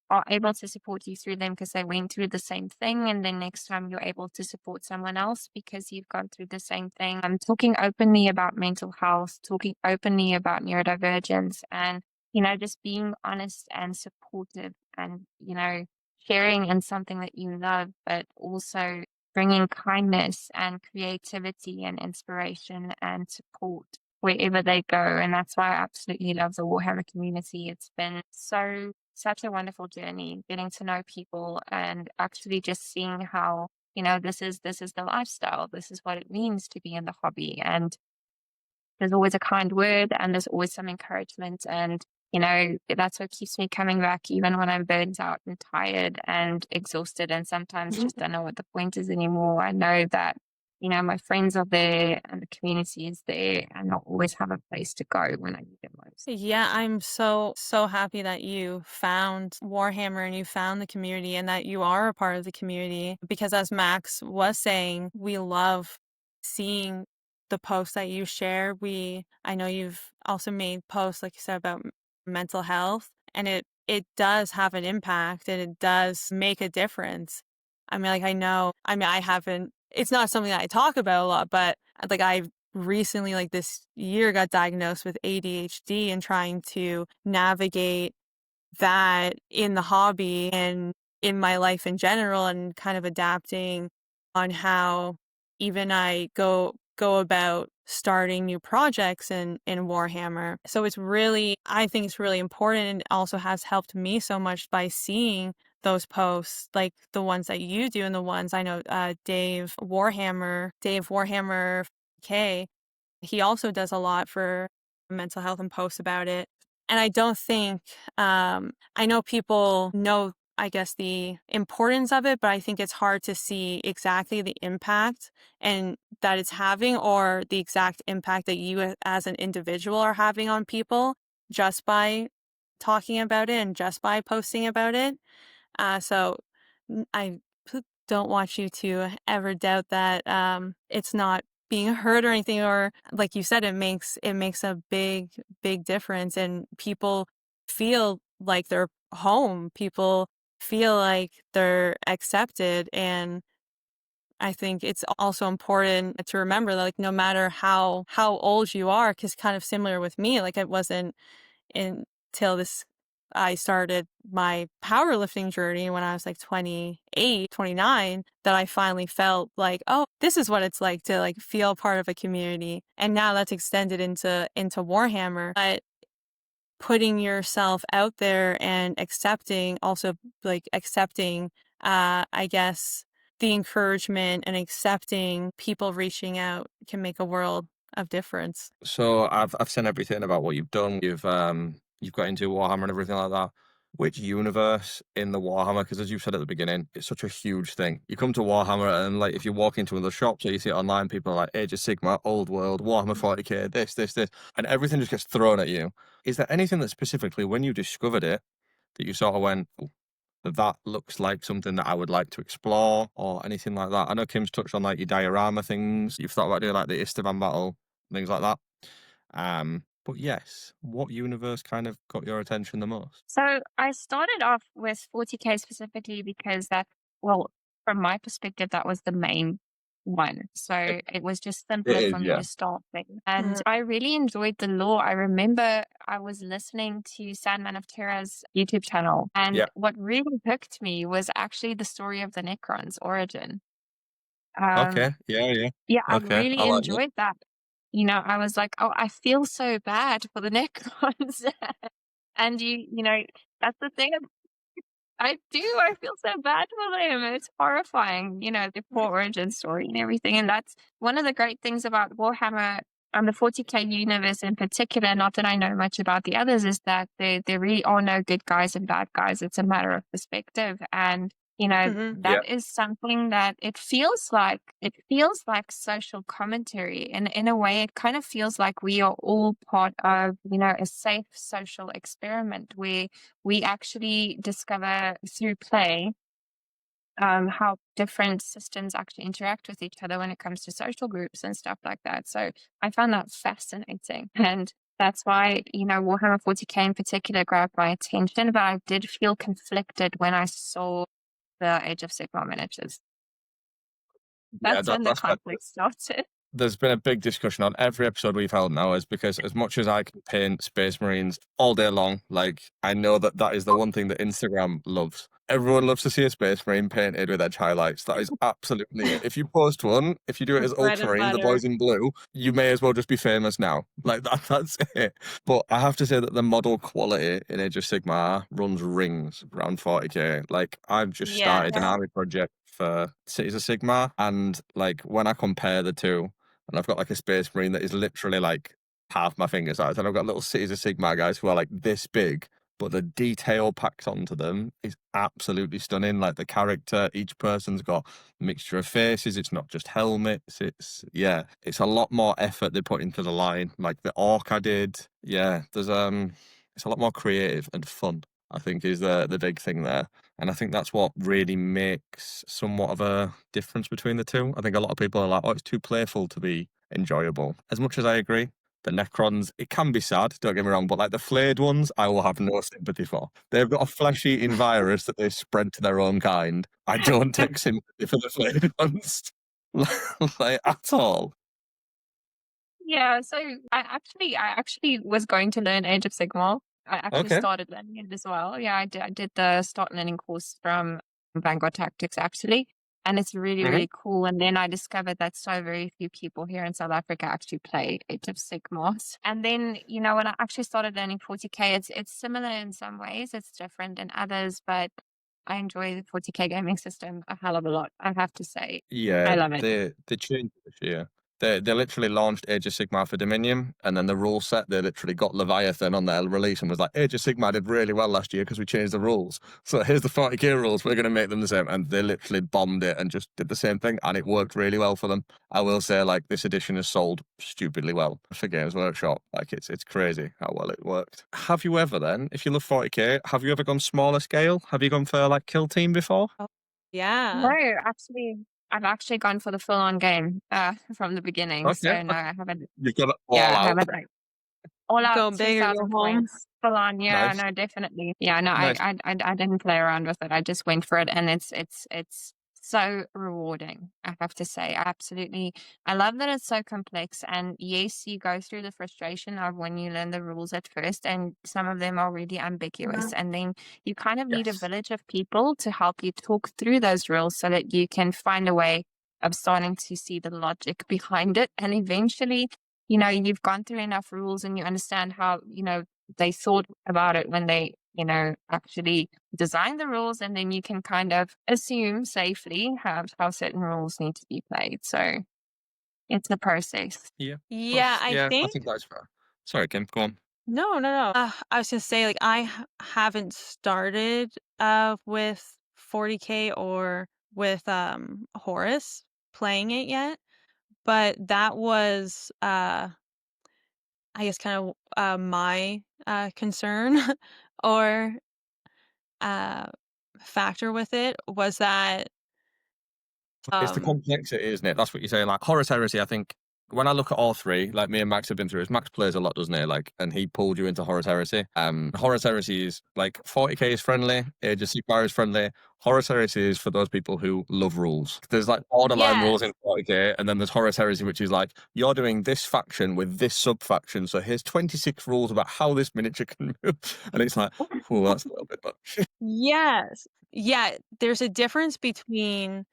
are able to support you through them because they went through the same thing. And then next time you're able to support someone else because you've gone through the same thing. I'm talking openly about mental health, talking openly about neurodivergence, and, just being honest and supportive, and, sharing in something that you love, but also bringing kindness and creativity and inspiration and support wherever they go. And that's why I absolutely love the Warhammer community. It's been such a wonderful journey, getting to know people and actually just seeing how, this is the lifestyle. This is what it means to be in the hobby. And there's always a kind word, and there's always some encouragement. And, that's what keeps me coming back, even when I'm burnt out and tired and exhausted, and sometimes just don't know what the point is anymore. I know that, my friends are there and the community is there, and I'll always have a place to go when I need it most. yeah, I'm so happy that you found Warhammer and you found the community and that you are a part of the community, because as Max was saying, we love seeing the posts that you share. I know you've also made posts, like you said, about mental health, and it does have an impact and it does make a difference. I mean, like, I haven't, it's not something that I talk about a lot, but like, I've recently, like this year, got diagnosed with ADHD, and trying to navigate that in the hobby and in my life in general, and kind of adapting on how even I go about starting new projects in Warhammer. So I think it's really important, and it also has helped me so much by seeing those posts, like the ones that you do and the ones I know Dave Warhammer K, he also does a lot for mental health and posts about it. And I don't think, I know people know, I guess, the importance of it, but I think it's hard to see exactly the impact and that it's having, or the exact impact that you as an individual are having on people just by talking about it and just by posting about it. So I don't want you to ever doubt that it's not being heard or anything, or like you said, it makes a big difference, and people feel like they're home. People feel like they're accepted, and I think it's also important to remember that, like, no matter how old you are, because kind of similar with me, like it wasn't until I started my powerlifting journey when I was like 28, 29, that I finally felt like, oh, this is what it's like to like feel part of a community. And now that's extended into Warhammer. But putting yourself out there and accepting, also like accepting, I guess, the encouragement and accepting people reaching out can make a world of difference. So I've seen everything about what you've done. You've got into Warhammer and everything like that. Which universe in the Warhammer? Because as you said at the beginning, it's such a huge thing. You come to Warhammer and like if you walk into one of the shops or you see it online, people are like Age of Sigmar, Old World, Warhammer 40k, this, and everything just gets thrown at you. Is there anything that specifically, when you discovered it, that you sort of went, "Oh, that looks like something that I would like to explore," or anything like that? I know Kim's touched on like your diorama things. You've thought about doing like the Istavan battle, things like that. But yes, what universe kind of got your attention the most? So I started off with 40K specifically because well, from my perspective, that was the main one. So it was just It simpler is, for me yeah. to start with. And I really enjoyed the lore. I remember I was listening to Sandman of Terra's YouTube channel, and Yeah. what really hooked me was actually the story of the Necron's origin. Um, Okay. Yeah. yeah, I Okay. I really like that. enjoyed that. I was like, oh, I feel so bad for the Necrons. And that's the thing. I do. I feel so bad for them. It's horrifying, the poor origin story and everything. And that's one of the great things about Warhammer and the 40K universe in particular. Not that I know much about the others, is that there really are no good guys and bad guys. It's a matter of perspective. And Mhm. Yeah. that is something that it feels like social commentary. And in a way, it kind of feels like we are all part of, a safe social experiment where we actually discover through play how different systems actually interact with each other when it comes to social groups and stuff like that. So I found that fascinating. And that's why, Warhammer 40K in particular grabbed my attention, but I did feel conflicted when I saw the Age of Sigmar miniatures. Yeah, That's when the that's quite. conflict started. There's been a big discussion on every episode we've held now, is because as much as I can paint Space Marines all day long, like I know that that is the one thing that Instagram loves. Everyone loves to see a Space Marine painted with edge highlights. That is absolutely it. If you post one, if you do it as Bread and Ultramarine, the butter. boys in blue, you may as well just be famous now. Like that's it. But I have to say that the model quality in Age of Sigmar runs rings around 40k. Like I've just Yeah. started an army project for Cities of Sigmar, and like when I compare the two, and I've got like a Space Marine that is literally like half my finger size, and I've got little Cities of Sigmar guys who are like this big, but the detail packed onto them is absolutely stunning. Like the character, each person's got a mixture of faces. It's not just helmets. It's a lot more effort they put into the line. Like the orc I did, it's a lot more creative and fun, I think, is the big thing there. And I think that's what really makes somewhat of a difference between the two. I think a lot of people are like, oh, it's too playful to be enjoyable. As much as I agree, the Necrons, it can be sad, don't get me wrong, but like the flayed ones, I will have no sympathy for. They've got a flesh-eating virus that they spread to their own kind. I don't take sympathy for the flayed ones, like at all. Yeah, so I actually was going to learn Age of Sigmar. I actually Okay. started learning it as well. Yeah, I did the start learning course from Vanguard Tactics actually, and it's really, Mhm. really cool. And then I discovered that so very few people here in South Africa actually play Age of Sigmar. And then, when I actually started learning 40K, it's similar in some ways, it's different in others, but I enjoy the 40K gaming system a hell of a lot, I have to say. I Yeah, love it. they changed this year. They literally launched Age of Sigmar for Dominion, and then the rule set, they literally got Leviathan on their release and was like, Age of Sigmar did really well last year because we changed the rules. So here's the 40k rules, we're going to make them the same. And they literally bombed it and just did the same thing, and it worked really well for them. I will say, like, this edition has sold stupidly well for Games Workshop. Like, it's crazy how well it worked. Have you ever then, if you love 40k, have you ever gone smaller scale? Have you gone for, like, Kill Team before? Oh, No, yeah. actually, I've actually gone for the full-on game from the beginning. Okay. So no, I haven't. You've got it all Yeah, I out. haven't like all out Go big or go 2,000 home. points full on. Yeah, Nice. no, definitely. Yeah, no, Nice. I didn't play around with it. I just went for it, and it's so rewarding. I have to say, absolutely. I love that it's so complex. And yes, you go through the frustration of when you learn the rules at first, and some of them are really ambiguous. And then you kind of need a Yes. village of people to help you talk through those rules so that you can find a way of starting to see the logic behind it. And eventually, you've gone through enough rules and you understand how, they thought about it when they, actually design the rules, and then you can kind of assume safely how certain rules need to be played. So it's a process. Yeah. Yeah, I I think. think that's fair. Sorry, Kim, go on. No, no, no. I was gonna say, like, I haven't started with 40k or with Horus playing it yet, but that was I guess kind of my concern or uh factor with it was that It's the complexity, isn't it? That's what you're saying. Like Horus Heresy, I think when I look at all three, like me and Max have been through this, Max plays a lot, doesn't he? Like, and he pulled you into Horus Heresy. Horus Heresy is like 40k is friendly, Age of Sigmar is friendly. Horus Heresy is for those people who love rules. There's like borderline rules in 40k, and then there's Horus Heresy, which is like you're doing this faction with this sub faction. So here's 26 rules about how this miniature can move, and it's like, oh, that's a little bit much. Yes. Yeah, there's a difference between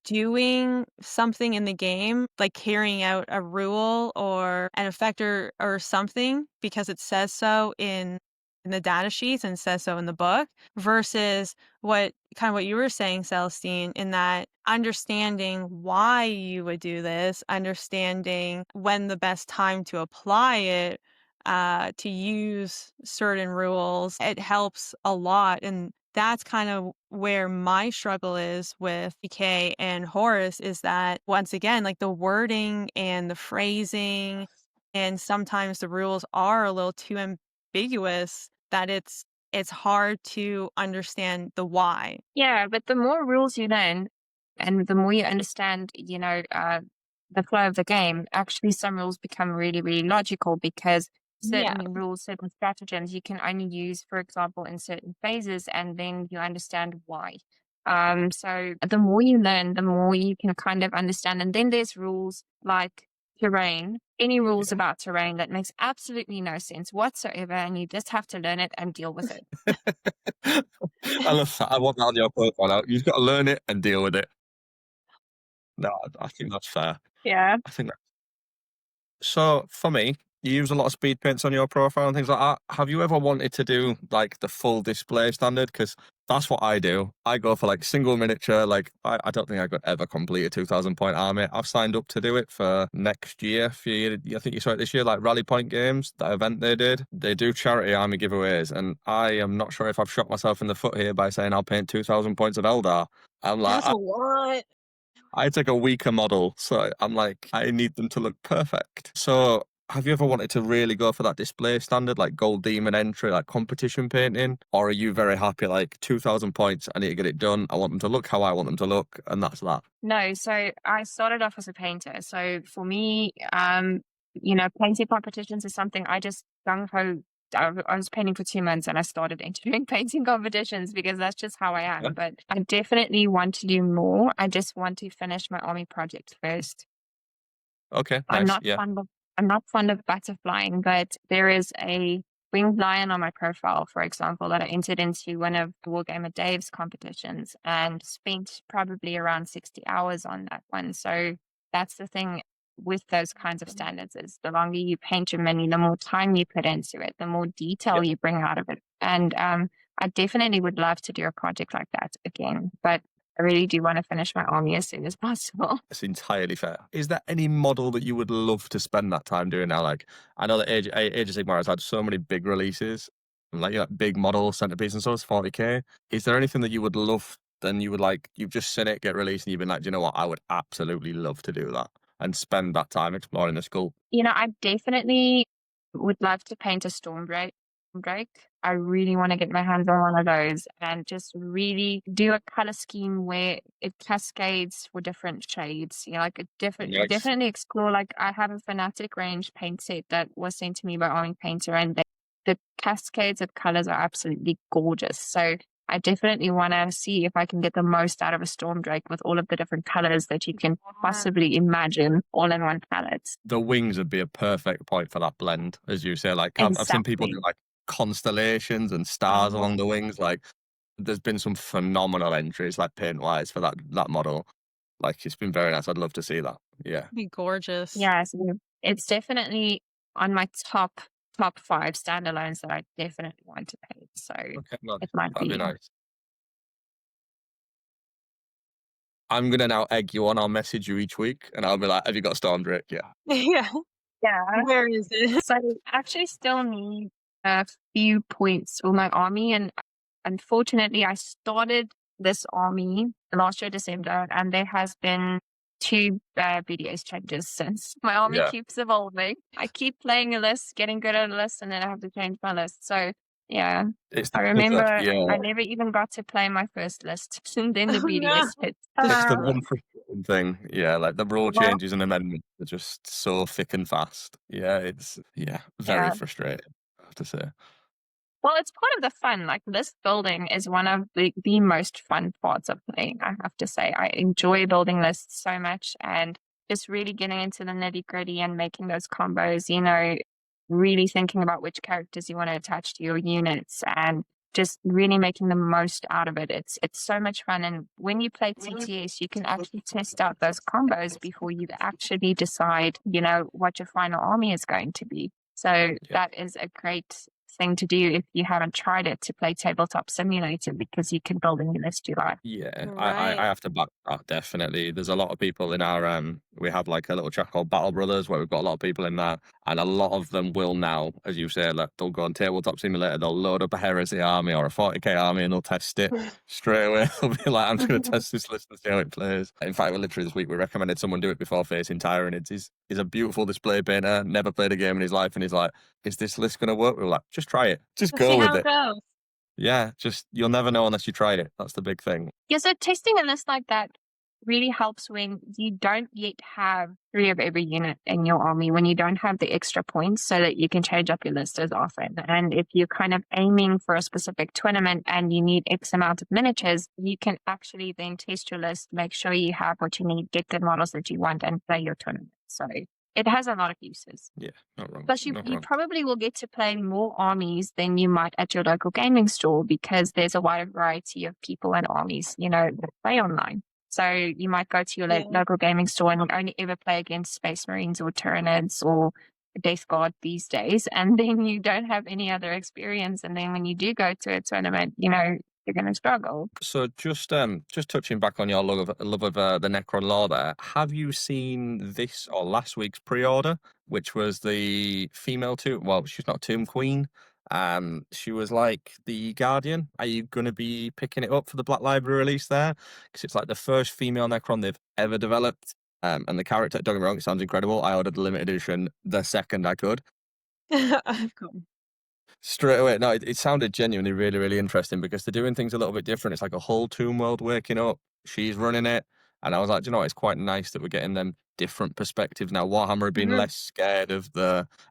doing something in the game, like carrying out a rule or an effect or something because it says so in the data sheets and says so in the book, versus what you were saying, Celestine, in that understanding why you would do this, understanding when the best time to apply it, to use certain rules, it helps a lot. And that's kind of where my struggle is with PK and Horus, is that once again, like the wording and the phrasing, and sometimes the rules are a little too ambiguous that it's hard to understand the why. Yeah, but the more rules you learn and the more you understand, the flow of the game, actually some rules become really, really logical because Yeah. certain rules, certain stratagems you can only use, for example, in certain phases, and then you understand why. So the more you learn, the more you can kind of understand. And then there's rules like terrain, any rules about terrain that makes absolutely no sense whatsoever, and you just have to learn it and deal with it. I love that. I want that on your profile now. You've got to learn it and deal with it. No, I think that's fair. Yeah. I think that. So for me, you use a lot of speed paints on your profile and things like that. Have you ever wanted to do like the full display standard? Because that's what I do. I go for like single miniature. Like I don't think I could ever complete a 2,000 point army. I've signed up to do it for next year. I think you saw it this year, like Rally Point Games, that event they did. They do charity army giveaways, and I am not sure if I've shot myself in the foot here by saying I'll paint 2,000 points of Eldar. I'm like, That's a lot. I take a weaker model, so I'm like, I need them to look perfect. So have you ever wanted to really go for that display standard, like Gold Demon entry, like competition painting? Or are you very happy, like 2,000 points, I need to get it done, I want them to look how I want them to look, and that's that? No, so I started off as a painter. So for me, painting competitions is something I just gung-ho. I was painting for 2 months and I started entering painting competitions because that's just how I am. Yeah. But I definitely want to do more. I just want to finish my army project first. Okay, I'm nice. not fond of butterflying, but there is a winged lion on my profile, for example, that I entered into one of the Wargamer Dave's competitions and spent probably around 60 hours on that one. So that's the thing with those kinds of standards, is the longer you paint your mini, the more time you put into it, the more detail you bring out of it. And I definitely would love to do a project like that again. But I really do want to finish my army as soon as possible. It's entirely fair. Is there any model that you would love to spend that time doing now? Like, I know that Age of Sigmar has had so many big releases, like big model centerpiece and stuff, it's 40k. Is there anything that you would love, then you would like, you've just seen it get released and you've been like, do you know what, I would absolutely love to do that and spend that time exploring the school? I definitely would love to paint a Stormdrake. I really want to get my hands on one of those and just really do a color scheme where it cascades for different shades. Like a Nice. definitely explore. Like I have a Fanatic range paint set that was sent to me by Army Painter, and the cascades of colors are absolutely gorgeous. So I definitely want to see if I can get the most out of a Stormdrake with all of the different colors that you can possibly imagine all in one palette. The wings would be a perfect point for that blend, as you say. Like, I've seen people do Exactly. like constellations and stars along the wings. Like, there's been some phenomenal entries, like paint wise, for that model. Like, it's been very nice. I'd love to see that. Yeah. Be gorgeous. Yeah, so it's definitely on my top 5 standalones that I definitely want to paint. So Okay, nice. it might That'd be be. nice. I'm gonna now egg you on. I'll message you each week, and I'll be like, "Have you got Stormdrake?" Yeah. Yeah. Yeah. Where is it? So I actually still need a few points for my army, and unfortunately I started this army last year December, and there has been 2 BDS changes since. My army Yeah. keeps evolving. I keep playing a list, getting good at a list, and then I have to change my list. So yeah, It's I the remember yeah. I never even got to play my first list, and then the Oh, no. BDS hit. It's the one frustrating thing. Yeah, like the rule Well- changes and amendments are just so thick and fast. Yeah, it's very Yeah. frustrating, I have to say. Well, it's part of the fun. Like list building is one of the most fun parts of playing, I have to say. I enjoy building lists so much and just really getting into the nitty gritty and making those combos, really thinking about which characters you want to attach to your units and just really making the most out of it. It's so much fun. And when you play TTS, you can actually test out those combos before you actually decide, what your final army is going to be. So that is a great thing to do if you haven't tried it, to play Tabletop Simulator, because you can build any list you like. Yeah, Right. I have to back that, definitely. There's a lot of people in our we have like a little chat called Battle Brothers where we've got a lot of people in that, and a lot of them will now, as you say, like they'll go on Tabletop Simulator, they'll load up a Heresy army or a 40k army and they'll test it straight away. They'll be like, I'm just going to test this list and see how it plays. In fact, we literally this week we recommended someone do it before facing Tyranids. He's a beautiful display painter, never played a game in his life, and he's like, is this list going to work? We were like, just try it. Just Let's go see with how it. it goes. Yeah, you'll never know unless you try it. That's the big thing. Yeah, so testing a list like that really helps when you don't yet have 3 of every unit in your army, when you don't have the extra points so that you can change up your list as often. And if you're kind of aiming for a specific tournament and you need X amount of miniatures, you can actually then test your list, make sure you have what you need, get the models that you want, and play your tournament. So it has a lot of uses. Yeah, not wrong. Plus, you not wrong. probably will get to play more armies than you might at your local gaming store, because there's a wider variety of people and armies, that play online. So you might go to your local gaming store and only ever play against Space Marines or Tyranids or Death Guard these days, and then you don't have any other experience. And then when you do go to a tournament, you're going to struggle. So just touching back on your love of the Necron lore there, have you seen this or last week's pre-order, which was the female tomb? Well, she's not Tomb Queen. She was like the Guardian. Are you going to be picking it up for the Black Library release there? Because it's like the first female Necron they've ever developed. And the character, don't get me wrong, it sounds incredible. I ordered the limited edition the second I could. Cool. Straight away. No, it sounded genuinely really, really interesting because they're doing things a little bit different. It's like a whole tomb world waking up. She's running it. And I was like, do you know what? It's quite nice that we're getting them different perspectives now. Warhammer have been less scared of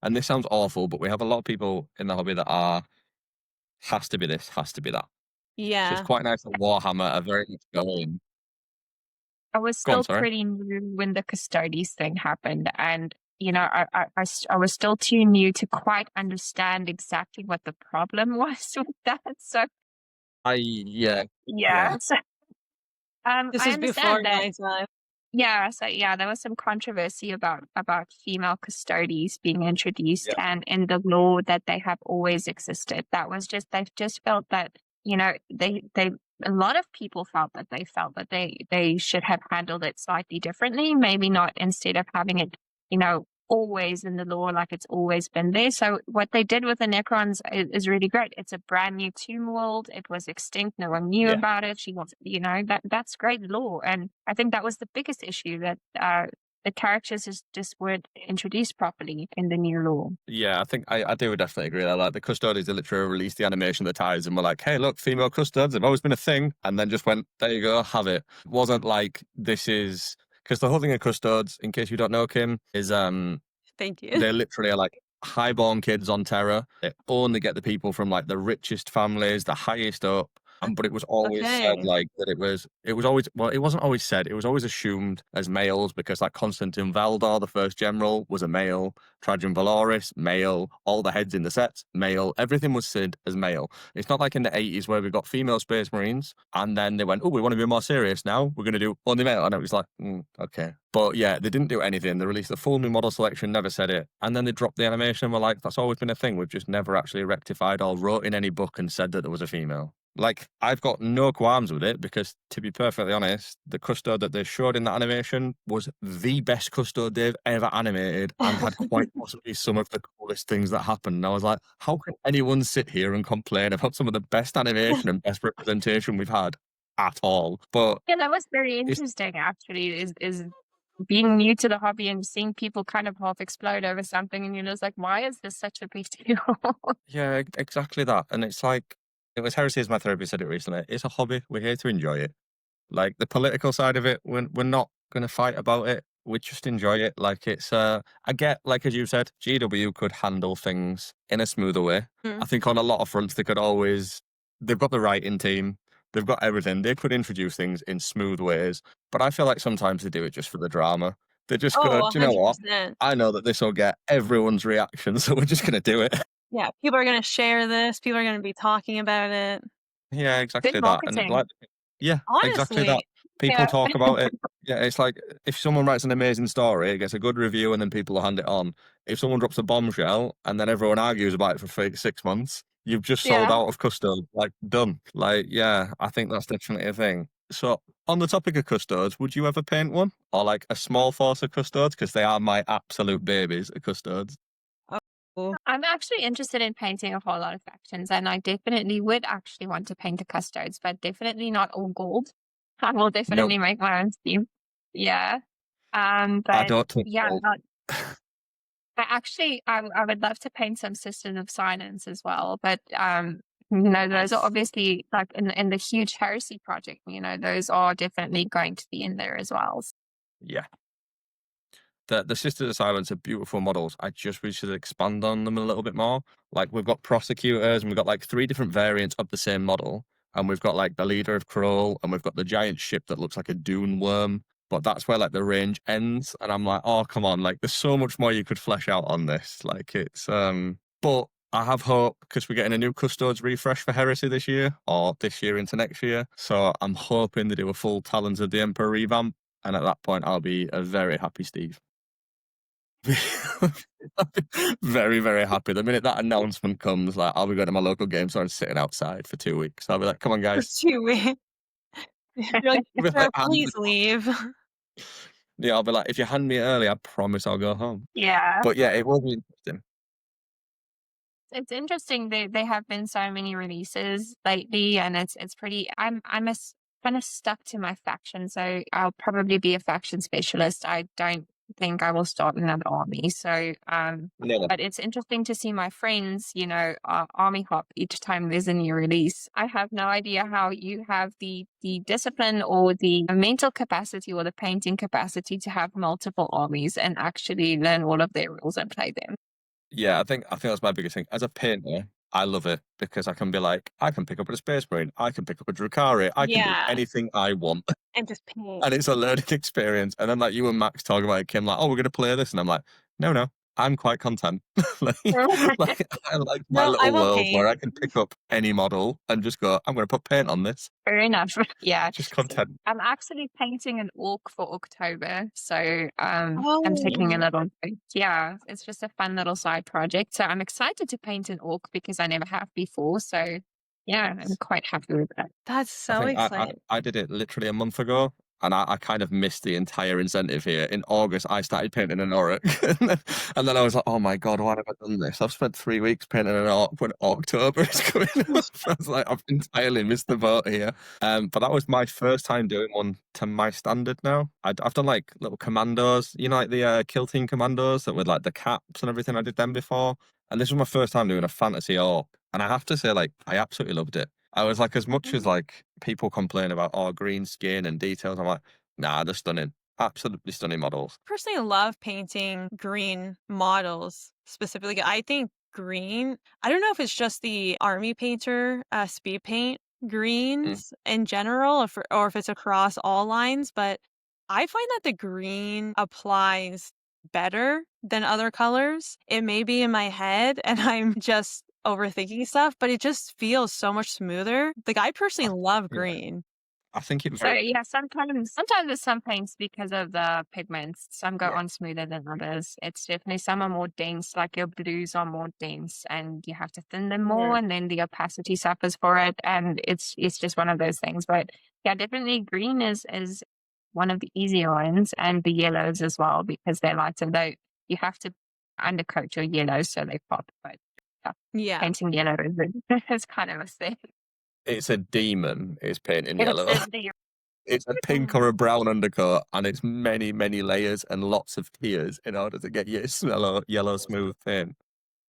and this sounds awful, but we have a lot of people in the hobby that has to be this, has to be that. So Yeah. it's quite nice that Warhammer are very much going. I was Go on, still sorry. pretty new when the Custodes thing happened, and I was still too new to quite understand exactly what the problem was with that. So Yeah. so, This I is before understand that. my time. Yeah, so there was some controversy about female Custodes being introduced, Yeah. and in the law that they have always existed. That was they've just felt that they a lot of people felt that they should have handled it slightly differently. Maybe not instead of having it, always in the lore like it's always been there. So what they did with the Necrons is really great. It's a brand new tomb world. It was extinct. No one knew about it. She wants, that's great lore. And I think that was the biggest issue, that the characters just weren't introduced properly in the new lore. Yeah, I think I do definitely agree that like the Custodians literally released the animation that ties and were like, hey, look, female Custodes have always been a thing, and then just went, there you go, have it. It wasn't like this is because the whole thing of Custodes, in case you don't know, Kim, is Thank you. they literally are like highborn kids on Terra. They only get the people from like the richest families, the highest up. But it was always said like that it was always, well, it wasn't always said, it was always assumed as males because like Constantine Valdor, the first general, was a male, Trajan Valoris, male, all the heads in the sets, male, everything was said as male. It's not like in the 80s where we got female Space Marines and then they went, oh, we want to be more serious now, we're going to do only male. And it was like, okay. But yeah, they didn't do anything. They released a full new model selection, never said it. And then they dropped the animation and were like, that's always been a thing. We've just never actually rectified or wrote in any book and said that there was a female. Like, I've got no qualms with it because, to be perfectly honest, the custode that they showed in that animation was the best custode they've ever animated and had quite possibly some of the coolest things that happened. And I was like, how can anyone sit here and complain about some of the best animation and best representation we've had at all? But yeah, that was very interesting, actually, is being new to the hobby and seeing people kind of half explode over something, and you're just like, why is this such a big deal? Yeah, exactly that. And it's like, it was Heresy as my therapist said it recently. It's a hobby. We're here to enjoy it. Like the political side of it, we're not going to fight about it. We just enjoy it. Like it's, I get, like as you said, GW could handle things in a smoother way. I think on a lot of fronts, they've got the writing team. They've got everything. They could introduce things in smooth ways. But I feel like sometimes they do it just for the drama. They just go, do you know what? I know that this will get everyone's reaction, so we're just going to do it. Yeah, people are going to share this. People are going to be talking about it. Yeah, exactly Good that. And marketing. like, yeah, exactly that. Honestly, People talk about it. Yeah, it's like if someone writes an amazing story, it gets a good review, and then people will hand it on. If someone drops a bombshell and then everyone argues about it for 6 months, you've just sold out of custode. Like, done. Like, yeah, I think that's definitely a thing. So, on the topic of custodes, would you ever paint one? Or like a small force of custodes? Because they are my absolute babies of custodes. I'm actually interested in painting a whole lot of factions, and I definitely would actually want to paint the custodes, but definitely not all gold. I will definitely make my own theme. Yeah. But I don't think yeah, gold. I would love to paint some Sisters of Silence as well, but those are obviously like in the huge Heresy project. Those are definitely going to be in there as well. Yeah. The Sisters of Silence are beautiful models. I just wish to expand on them a little bit more. Like we've got prosecutors and we've got like 3 different variants of the same model. And we've got like the leader of Kroll and we've got the giant ship that looks like a dune worm. But that's where like the range ends. And I'm like, oh, come on. Like there's so much more you could flesh out on this. Like it's, but I have hope because we're getting a new Custodes refresh for Heresy this year or this year into next year. So I'm hoping they do a full Talons of the Emperor revamp. And at that point, I'll be a very happy Steve. Very, very happy. The minute that announcement comes, like I'll be going to my local game store and sitting outside for 2 weeks. I'll be like, come on, guys. For 2 weeks. You're like, please leave. Yeah, I'll be like, if you hand me it early, I promise I'll go home. Yeah. But yeah, it will be interesting. It's interesting. They have been so many releases lately, and it's pretty. I'm kind of stuck to my faction, so I'll probably be a faction specialist. I don't think I will start another army. So, but it's interesting to see my friends, army hop each time there's a new release. I have no idea how you have the discipline or the mental capacity or the painting capacity to have multiple armies and actually learn all of their rules and play them. Yeah, I think that's my biggest thing. As a painter, I love it because I can be like, I can pick up a Space Marine, I can pick up a Drukhari, I can do anything I want. And just paint. And it's a learning experience. And then like you and Max talk about it, Kim, like, oh, we're going to play this. And I'm like, no, I'm quite content. I like my little world where I can pick up any model and just go, I'm going to put paint on this. Fair enough. Yeah. Just content. I'm actually painting an orc for October. So I'm taking a little, yeah, it's just a fun little side project. So I'm excited to paint an orc because I never have before. So Yeah, I'm quite happy with that. That's I so think exciting. I did it literally a month ago, and I kind of missed the entire incentive here. In August, I started painting an Auric, and then I was like, "Oh my god, why have I done this? I've spent 3 weeks painting an Auric when October is coming up." I was like, "I've entirely missed the boat here." But that was my first time doing one to my standard. Now I've done like little commandos, you know, like the Kill Team commandos that with like the caps and everything. I did them before, and this was my first time doing a fantasy Orc, and I have to say, like, I absolutely loved it. I was like, as much as like people complain about green skin and details, I'm like, nah, they're stunning, absolutely stunning models. Personally love painting green models specifically. I think green, I don't know if it's just the army painter speed paint Mm. greens in general, or if it's across all lines, but I find that the green applies better than other colors. It may be in my head and I'm just overthinking stuff, but it just feels so much smoother. Like, I personally I, love yeah, green. I think it So very. yeah, sometimes with some paints because of the pigments, some go Yeah, on smoother than others. It's definitely some are more dense, like your blues are more dense and you have to thin them more Yeah. and then the opacity suffers for it and it's just one of those things. But yeah, definitely green is one of the easier ones and the yellows as well because they're lighter. Though you have to undercoat your yellows so they pop, but yeah, Yeah. painting yellow is kind of a thing. it's a demon. It's painting It yellow. certainly It's a pink or a brown undercoat, and it's many, many layers and lots of tiers in order to get your yellow smooth paint.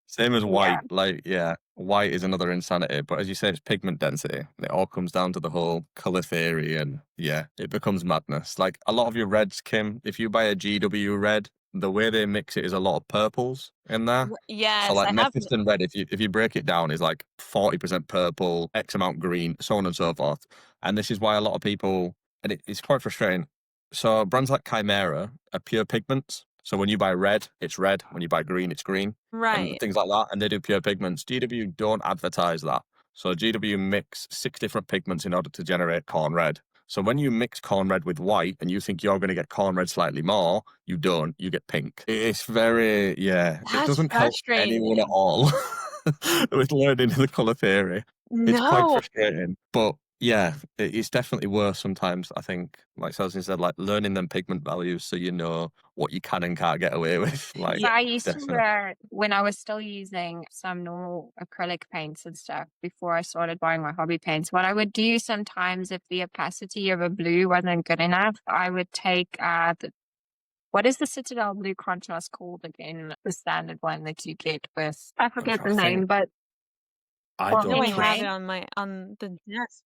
Same as yeah. white. Like, yeah, white is another insanity. But as you say, it's pigment density. It all comes down to the whole color theory, and yeah, it becomes madness. Like a lot of your reds, Kim, if you buy a GW red, the way they mix it is a lot of purples in there. So Yes, like I have. Mephiston red, if you break it down, is like 40% purple, X amount green, so on and so forth. And this is why a lot of people, and it's quite frustrating. So brands like Chimera are pure pigments. So when you buy red, it's red. When you buy green, it's green, and Right. things like that. And they do pure pigments. GW don't advertise that. So GW mix 6 different pigments in order to generate corn red. So when you mix corn red with white and you think you're going to get corn red slightly more, you don't. You get pink. It's very, yeah, it That's doesn't help anyone at frustrating. all with learning the color theory. It's quite No. frustrating. But yeah, it's definitely worse sometimes. I think, like Celestine said, like learning them pigment values so you know what you can and can't get away with. Like, Yeah. So I used to, definitely. when I was still using some normal acrylic paints and stuff before I started buying my hobby paints, what I would do sometimes if the opacity of a blue wasn't good enough, I would take what is the Citadel blue contrast called again? The standard one that you get with, I forget I the think name, but I well, No, I don't have it anyway, trust. on the desk.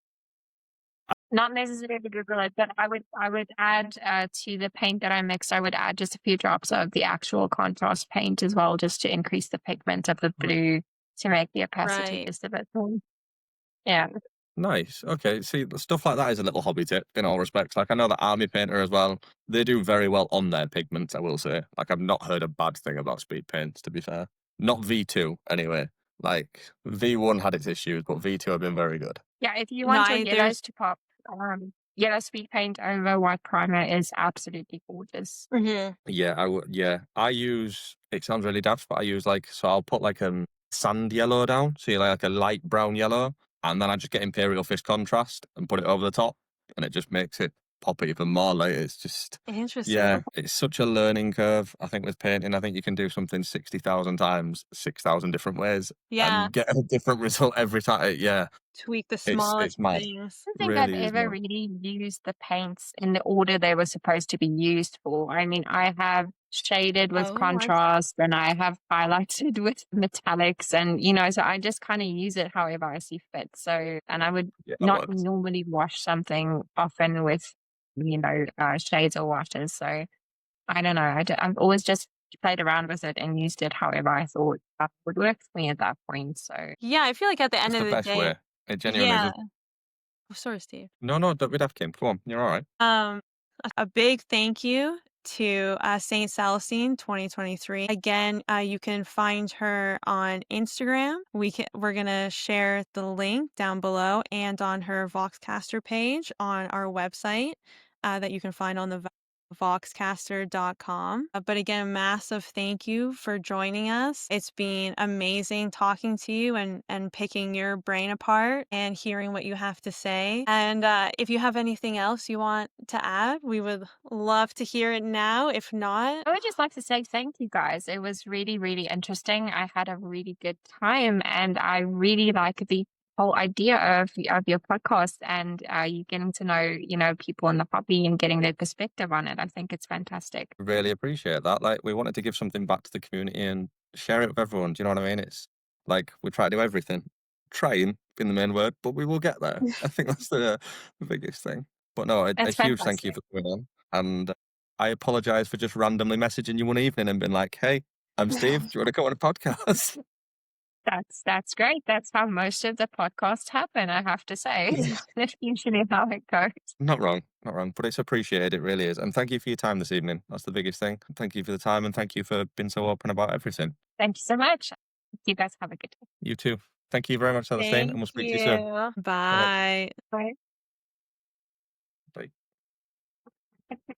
not necessarily Google it, but I would add to the paint that I mixed, I would add just a few drops of the actual contrast paint as well, just to increase the pigment of the blue to make the opacity Right. just a bit more. Yeah. Nice. Okay. See, stuff like that is a little hobby tip in all respects. Like I know that Army Painter as well. They do very well on their pigments, I will say. Like I've not heard a bad thing about speed paints, to be fair. Not V2 anyway. Like V1 had its issues, but V2 have been very good. Yeah, if you No, want your there's. yellows to pop, yellow speed paint over white primer is absolutely gorgeous. Mhm. Yeah, I would. Yeah, I use. It sounds really daft, but I use like so. I'll put like sand yellow down, so you like a light brown yellow, and then I just get Imperial Fist contrast and put it over the top, and it just makes it pop even more. Like it's just, Interesting. yeah, it's such a learning curve. I think with painting, I think you can do something 60,000 times, 6,000 different ways, Yeah. and get a different result every time. Yeah, Tweak the it's smallest mad. things. I don't think I've Really is ever mad. really used the paints in the order they were supposed to be used for. I mean, I have shaded with Oh, I see. contrast and I have highlighted with metallics and, so I just kind of use it however I see fit. So, and I would Yeah, that not works. normally wash something often with, shades or washes. So I don't know. I've always just played around with it and used it however I thought that would work for me at that point. So Yeah, I feel like at the end It's of the the best day, way. It genuinely is. yeah. Oh, sorry, Steve. No, no, don't be daft, Kim. Come on, you're all right. A big thank you to Saint Celestine 2023. Again, you can find her on Instagram. We're gonna share the link down below and on her Voxcaster page on our website that you can find on the Voxcaster.com. But again, massive thank you for joining us. It's been amazing talking to you and picking your brain apart and hearing what you have to say. And if you have anything else you want to add, we would love to hear it now. If not, I would just like to say thank you guys. It was really, really interesting. I had a really good time, and I really like the whole idea of your podcast and you getting to know, people in the hobby and getting their perspective on it. I think it's fantastic. Really appreciate that. Like, we wanted to give something back to the community and share it with everyone. Do you know what I mean? It's like we try to do everything. Trying being the main word, but we will get there. I think that's the biggest thing. But no, a That's huge thank you fantastic. for coming on. And I apologize for just randomly messaging you one evening and being like, "Hey, I'm Steve. Do you want to go on a podcast?" That's great. That's how most of the podcasts happen, I have to say. Yeah. That's usually how it goes. Not wrong, not wrong. But it's appreciated. It really is. And thank you for your time this evening. That's the biggest thing. Thank you for the time and thank you for being so open about everything. Thank you so much. You guys have a good day. You too. Thank you very much, Celestine, and thank we'll speak to you soon. you. Bye-bye. Bye. Bye. Bye.